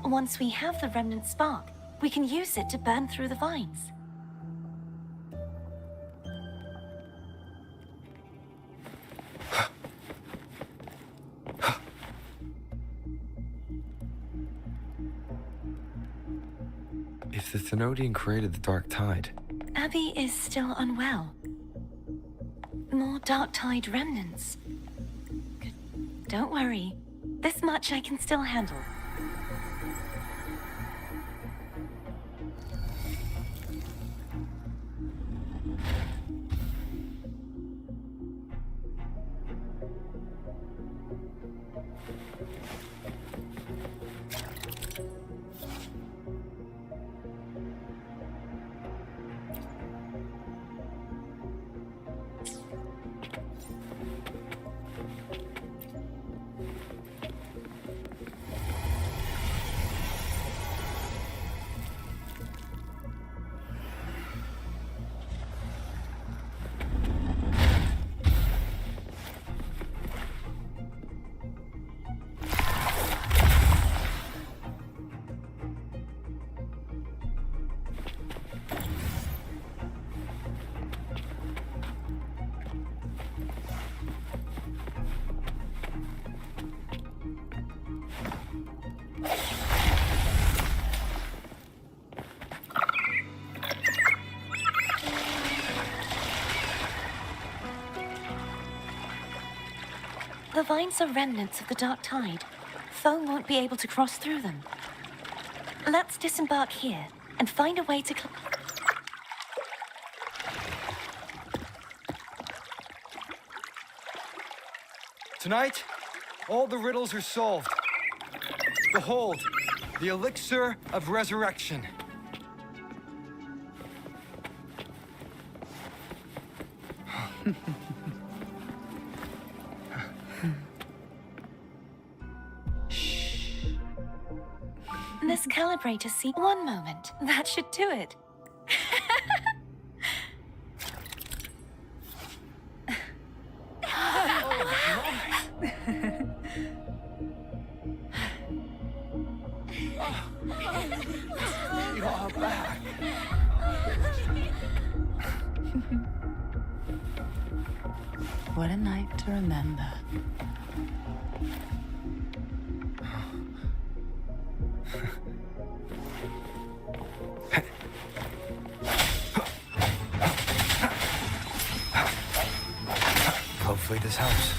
Speaker 6: Once we have the remnant spark, we can use it to burn through the vines.
Speaker 1: If the Thenodian created the Dark Tide...
Speaker 6: Abby is still unwell. More Dark Tide remnants. Don't worry. This much I can still handle. The vines are remnants of the Dark Tide. Foam won't be able to cross through them. Let's disembark here and find a way to...
Speaker 1: Tonight, all the riddles are solved. Behold, the elixir of resurrection.
Speaker 6: This calibrator see... One moment. That should do it.
Speaker 1: You're back.
Speaker 10: What a night to remember.
Speaker 1: Hopefully this helps.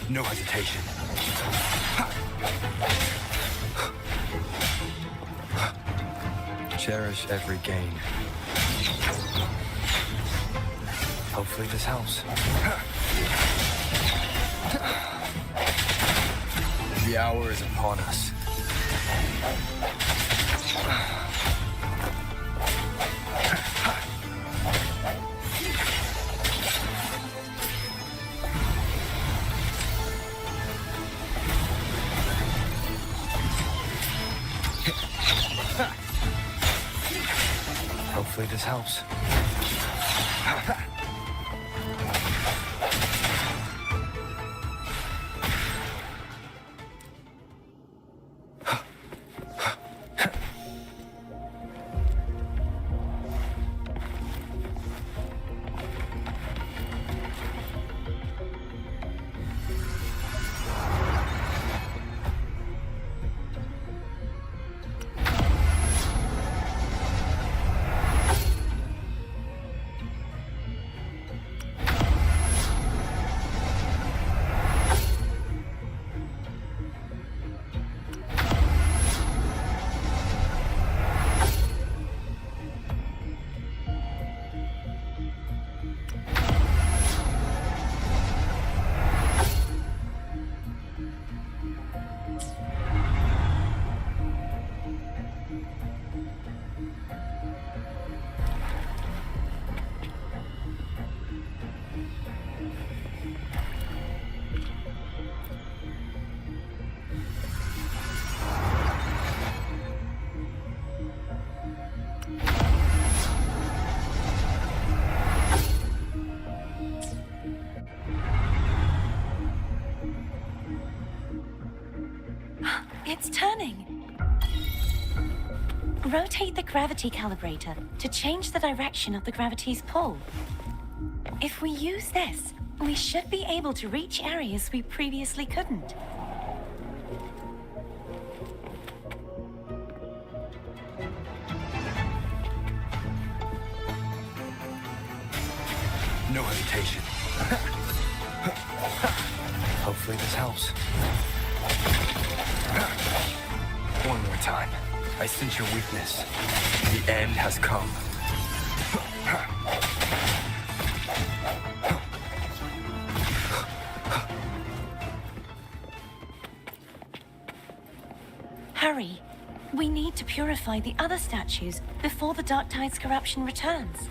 Speaker 1: No hesitation. Cherish every gain. Hopefully this helps. The hour is upon us. Hopefully this helps.
Speaker 6: It's turning. Rotate the gravity calibrator to change the direction of the gravity's pull. If we use this, we should be able to reach areas we previously couldn't.
Speaker 1: No hesitation. Hopefully this helps. One more time. I sense your weakness. The end has come.
Speaker 6: Hurry. We need to purify the other statues before the Dark Tide's corruption returns.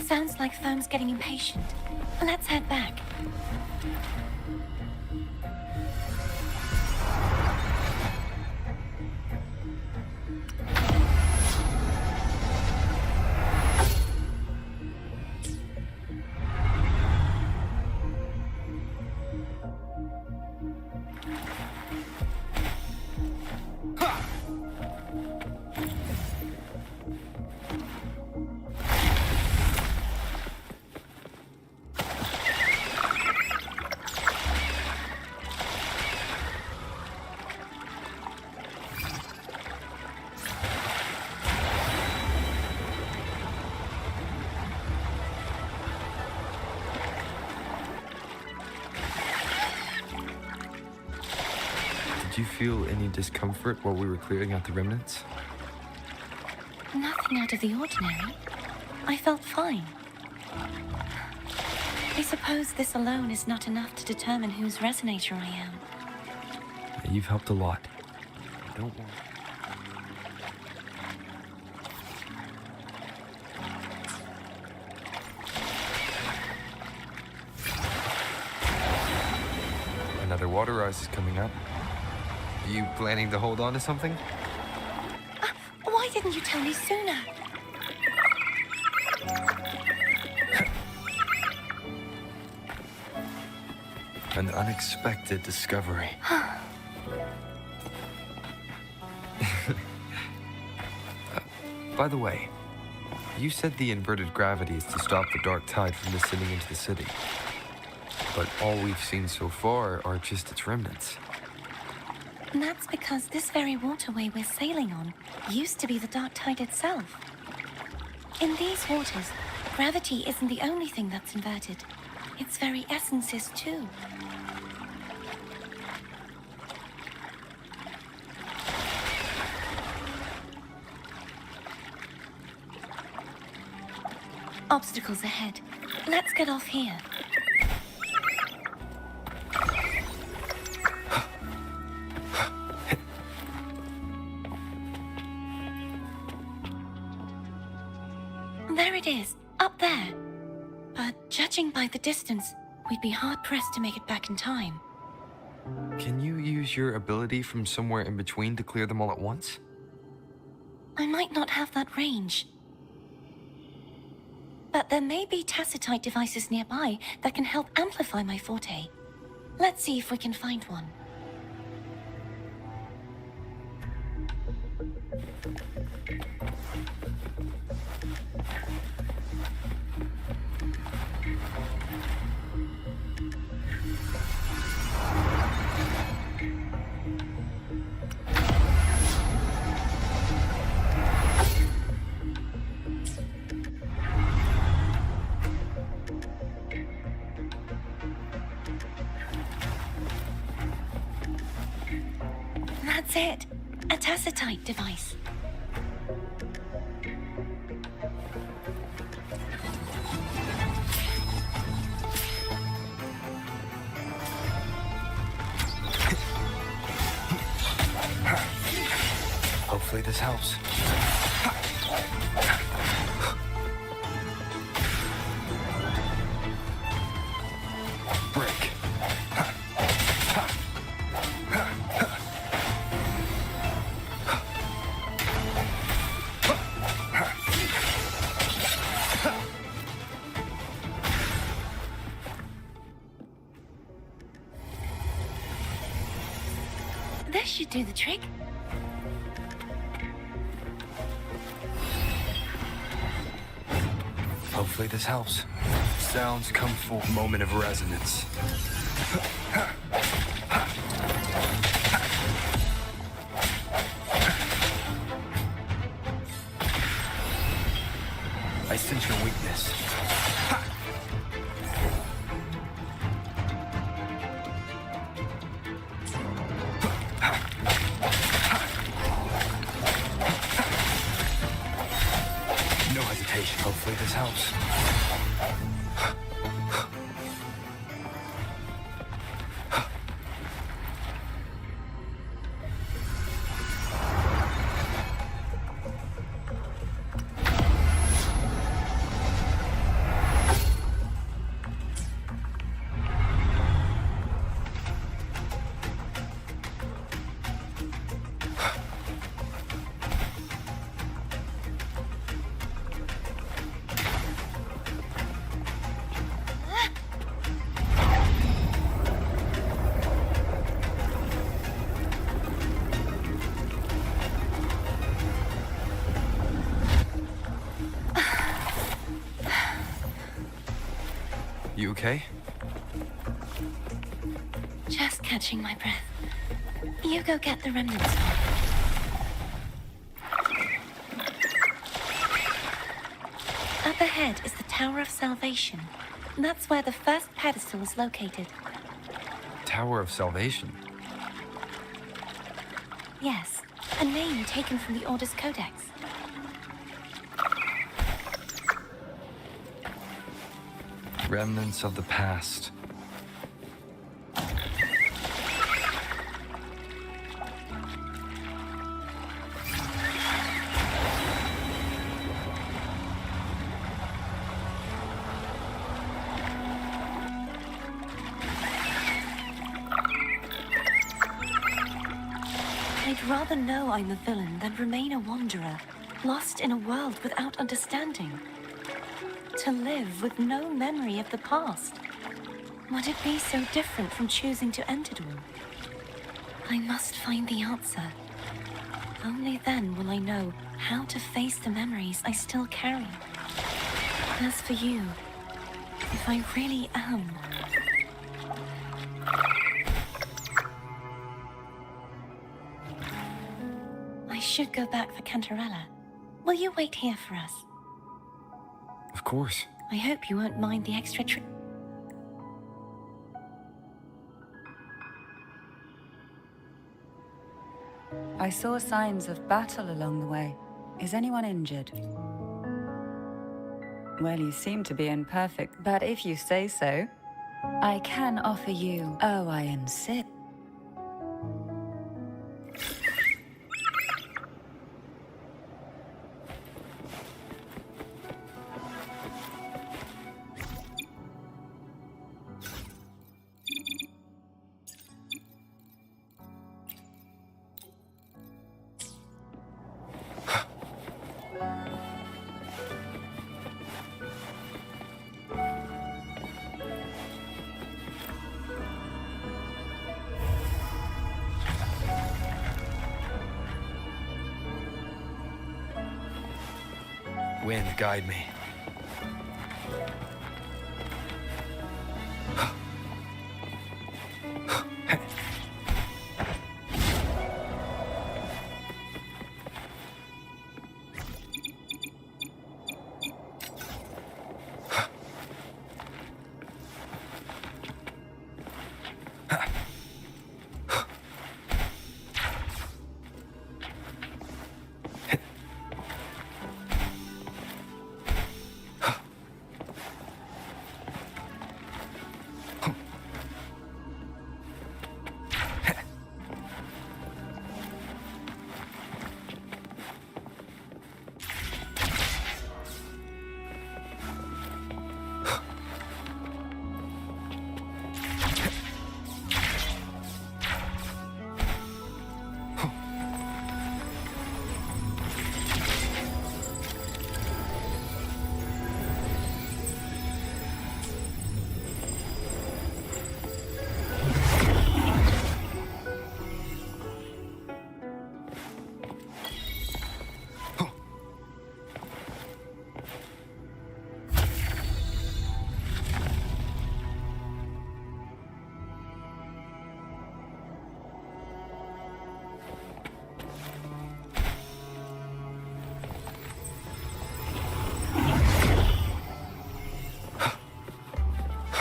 Speaker 6: Sounds like Foam's getting impatient. Let's head back.
Speaker 1: Did you feel any discomfort while we were clearing out the remnants?
Speaker 6: Nothing out of the ordinary. I felt fine. I suppose this alone is not enough to determine whose resonator I am.
Speaker 1: You've helped a lot. Don't worry. Another water rise is coming up. Are you planning to hold on to something?
Speaker 6: Why didn't you tell me sooner?
Speaker 1: An unexpected discovery. By the way, you said the inverted gravity is to stop the dark tide from descending into the city. But all we've seen so far are just its remnants.
Speaker 6: And that's because this very waterway we're sailing on used to be the dark tide itself. In these waters, gravity isn't the only thing that's inverted. Its very essence is too. Obstacles ahead. Let's get off here. There it is, up there. But judging by the distance, we'd be hard-pressed to make it back in time.
Speaker 1: Can you use your ability from somewhere in between to clear them all at once?
Speaker 6: I might not have that range. But there may be tacitite devices nearby that can help amplify my forte. Let's see if we can find one. That's it. A tacitite device.
Speaker 1: Hopefully this helps. Break.
Speaker 6: This should do the trick.
Speaker 1: Hopefully this helps. Sounds come full. Moment of resonance. I sense your weakness. No hesitation. Hopefully this helps. You okay?
Speaker 6: Just catching my breath. You go get the remnants. Up ahead is the Tower of Salvation. That's where the first pedestal is located.
Speaker 1: Tower of Salvation.
Speaker 6: Yes, a name taken from the Order's Codex.
Speaker 1: Remnants of the past.
Speaker 6: I'd rather know I'm a villain than remain a wanderer, lost in a world without understanding. To live with no memory of the past. Would it be so different from choosing to end it all? I must find the answer. Only then will I know how to face the memories I still carry. As for you, if I really am... I should go back for Cantarella. Will you wait here for us?
Speaker 1: Of course.
Speaker 6: I hope you won't mind the extra trip.
Speaker 10: I saw signs of battle along the way. Is anyone injured? Well, you seem to be in perfect, but if you say so, I can offer you... Oh, I insist.
Speaker 1: Wind, guide me.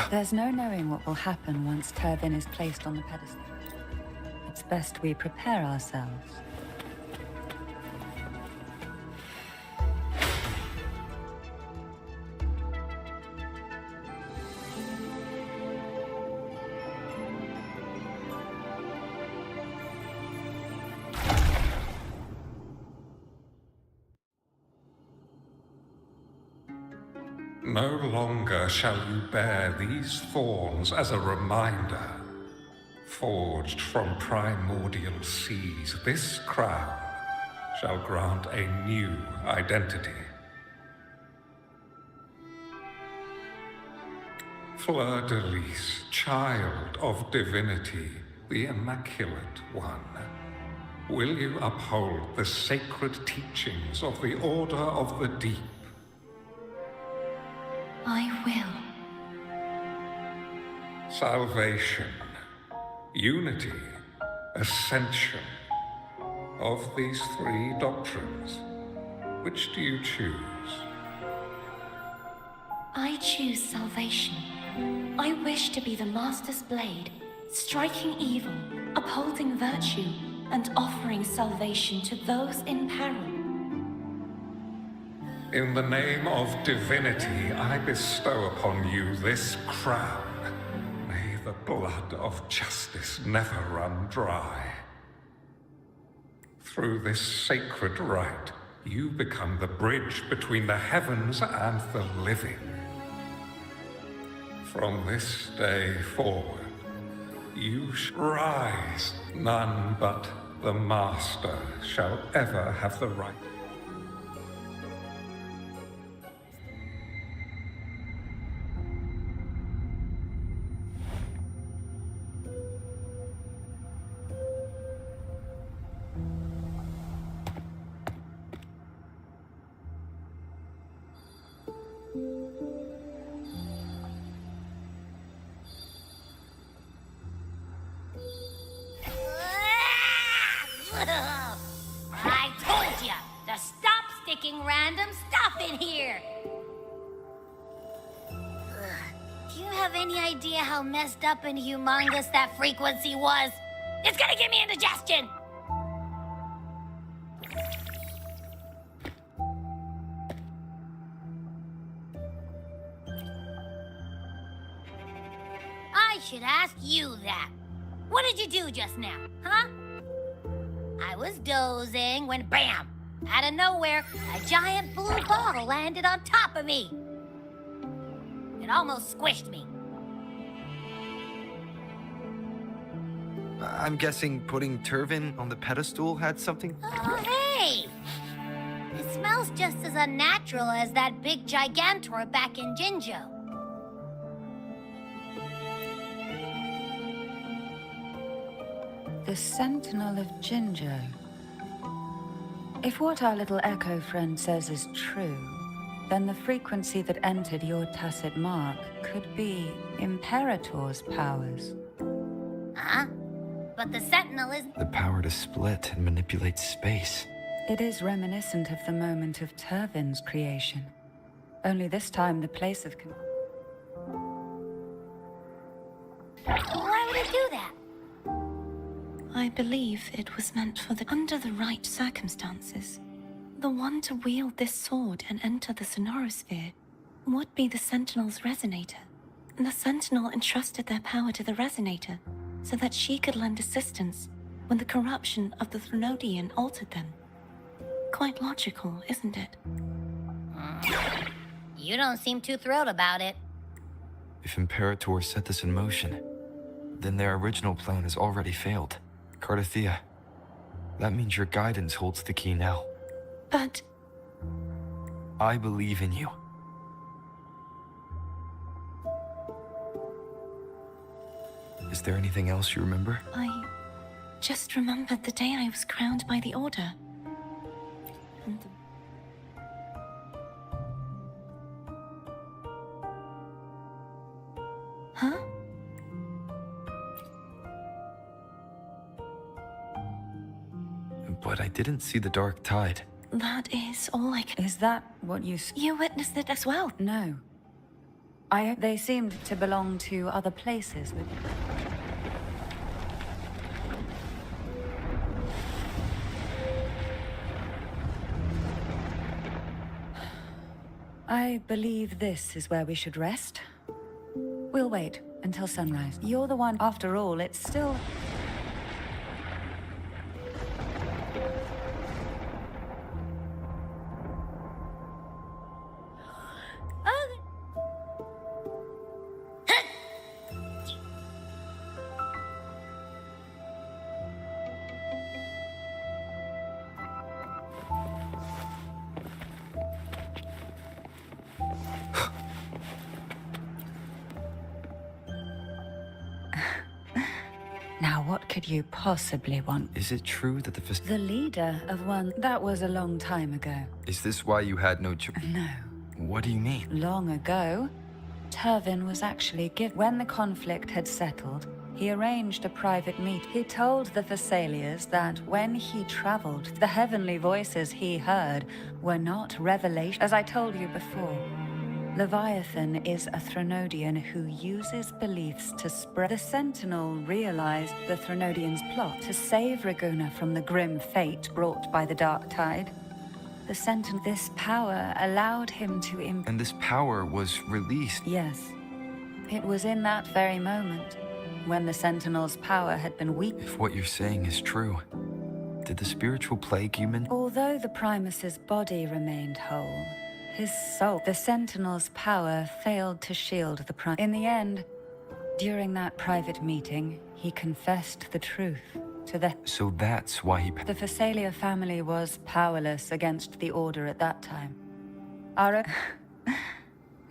Speaker 10: There's no knowing what will happen once Turvin is placed on the pedestal. It's best we prepare ourselves.
Speaker 11: No longer shall you bear these thorns as a reminder. Forged from primordial seas, this crown shall grant a new identity. Fleur-de-Lis, child of divinity, the Immaculate One, will you uphold the sacred teachings of the Order of the Deep?
Speaker 6: I will.
Speaker 11: Salvation, unity, ascension. Of these three doctrines, which do you choose?
Speaker 6: I choose salvation. I wish to be the Master's blade, striking evil, upholding virtue, and offering salvation to those in peril.
Speaker 11: In the name of divinity, I bestow upon you this crown. May the blood of justice never run dry. Through this sacred rite, you become the bridge between the heavens and the living. From this day forward, you shall rise. None but the Master shall ever have the right.
Speaker 2: I told you to stop sticking random stuff in here. Do you have any idea how messed up and humongous that frequency was? It's gonna give me indigestion. I should ask you that. What did you do just now, huh? I was dozing when bam! Out of nowhere, a giant blue ball landed on top of me. It almost squished me.
Speaker 1: I'm guessing putting Turvin on the pedestal had something...
Speaker 2: Oh, hey! It smells just as unnatural as that big gigantor back in Jinjo.
Speaker 10: The Sentinel of Jinjo. If what our little echo friend says is true, then the frequency that entered your tacit mark could be Imperator's powers.
Speaker 2: Huh? But the Sentinel is...
Speaker 1: The power to split and manipulate space.
Speaker 10: It is reminiscent of the moment of Turvin's creation. Only this time the place of...
Speaker 2: Why would it do that?
Speaker 6: I believe it was meant for under the right circumstances. The one to wield this sword and enter the sonorosphere would be the Sentinel's resonator. The Sentinel entrusted their power to the resonator so that she could lend assistance when the corruption of the Threnodian altered them. Quite logical, isn't it?
Speaker 2: You don't seem too thrilled about it.
Speaker 1: If Imperator set this in motion, then their original plan has already failed. Cardathea, that means your guidance holds the key now.
Speaker 6: But...
Speaker 1: I believe in you. Is there anything else you remember?
Speaker 6: I just remembered the day I was crowned by the Order. And Huh?
Speaker 1: But I didn't see the dark tide.
Speaker 6: That is all I can...
Speaker 10: Is that what you...
Speaker 6: You witnessed it as well?
Speaker 10: No. They seemed to belong to other places with... I believe this is where we should rest. We'll wait until sunrise. You're the one... After all, it's still... Now, what could you possibly want?
Speaker 1: Is it true that
Speaker 10: The leader of one... That was a long time ago.
Speaker 1: Is this why you had no choice?
Speaker 10: No.
Speaker 1: What do you mean?
Speaker 10: Long ago, Turvin was actually given... When the conflict had settled, he arranged a private meet. He told the Thessalians that when he traveled, the heavenly voices he heard were not revelation, as I told you before. Leviathan is a Threnodian who uses beliefs to spread. The Sentinel realized the Threnodian's plot to save Reguna from the grim fate brought by the Dark Tide. The Sentinel, this power allowed him to
Speaker 1: And this power was released.
Speaker 10: Yes. It was in that very moment, when the Sentinel's power had been weak.
Speaker 1: If what you're saying is true, did the spiritual plague human?
Speaker 10: Although the Primus's body remained whole, his soul, the Sentinel's power failed to shield the Primus. In the end, during that private meeting, he confessed the truth to the...
Speaker 1: So that's why he...
Speaker 10: The Phasalia family was powerless against the Order at that time.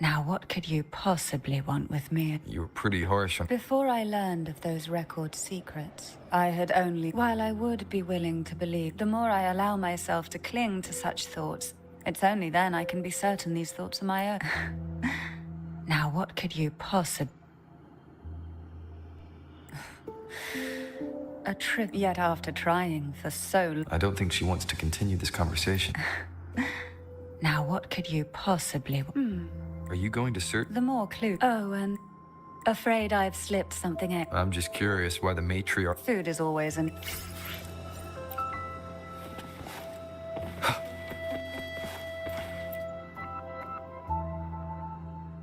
Speaker 10: Now what could you possibly want with me?
Speaker 1: You were pretty harsh on...
Speaker 10: Before I learned of those record secrets, I had only... While I would be willing to believe, the more I allow myself to cling to such thoughts, it's only then I can be certain these thoughts are my own. Now what could you possibly... A trip, yet after trying for so long...
Speaker 1: I don't think she wants to continue this conversation.
Speaker 10: Now what could you possibly...
Speaker 1: Are you going to search?
Speaker 10: The more clue... Oh, and... Afraid I've slipped something in.
Speaker 1: I'm just curious why the matriarch...
Speaker 10: Food is always an...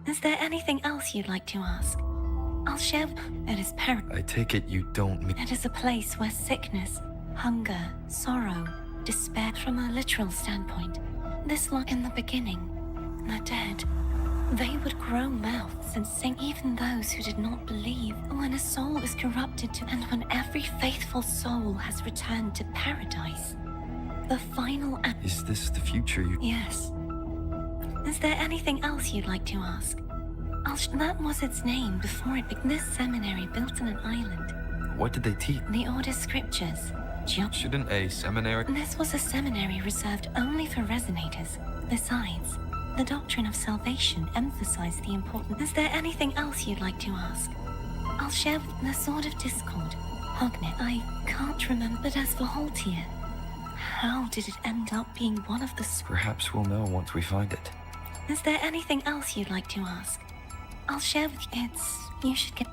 Speaker 6: Is there anything else you'd like to ask? I'll share. It is
Speaker 1: I take it you don't mean...
Speaker 6: It is a place where sickness, hunger, sorrow, despair. From a literal standpoint, this look in the beginning, the dead, they would grow mouths and sing. Even those who did not believe. When a soul is corrupted to, and when every faithful soul has returned to paradise, the final act...
Speaker 1: Is this the future you...
Speaker 6: Yes. Is there anything else you'd like to ask? That was its name before it began. This seminary built on an island.
Speaker 1: What did they teach?
Speaker 6: The Order's scriptures.
Speaker 1: Shouldn't a seminary...
Speaker 6: This was a seminary reserved only for resonators. Besides, the doctrine of salvation emphasized the importance. Is there anything else you'd like to ask? I'll share the Sword of Discord. Hognet, I can't remember. But as for Haltier, how did it end up being one of the...
Speaker 1: Perhaps we'll know once we find it.
Speaker 6: Is there anything else you'd like to ask? I'll share with you. You should get...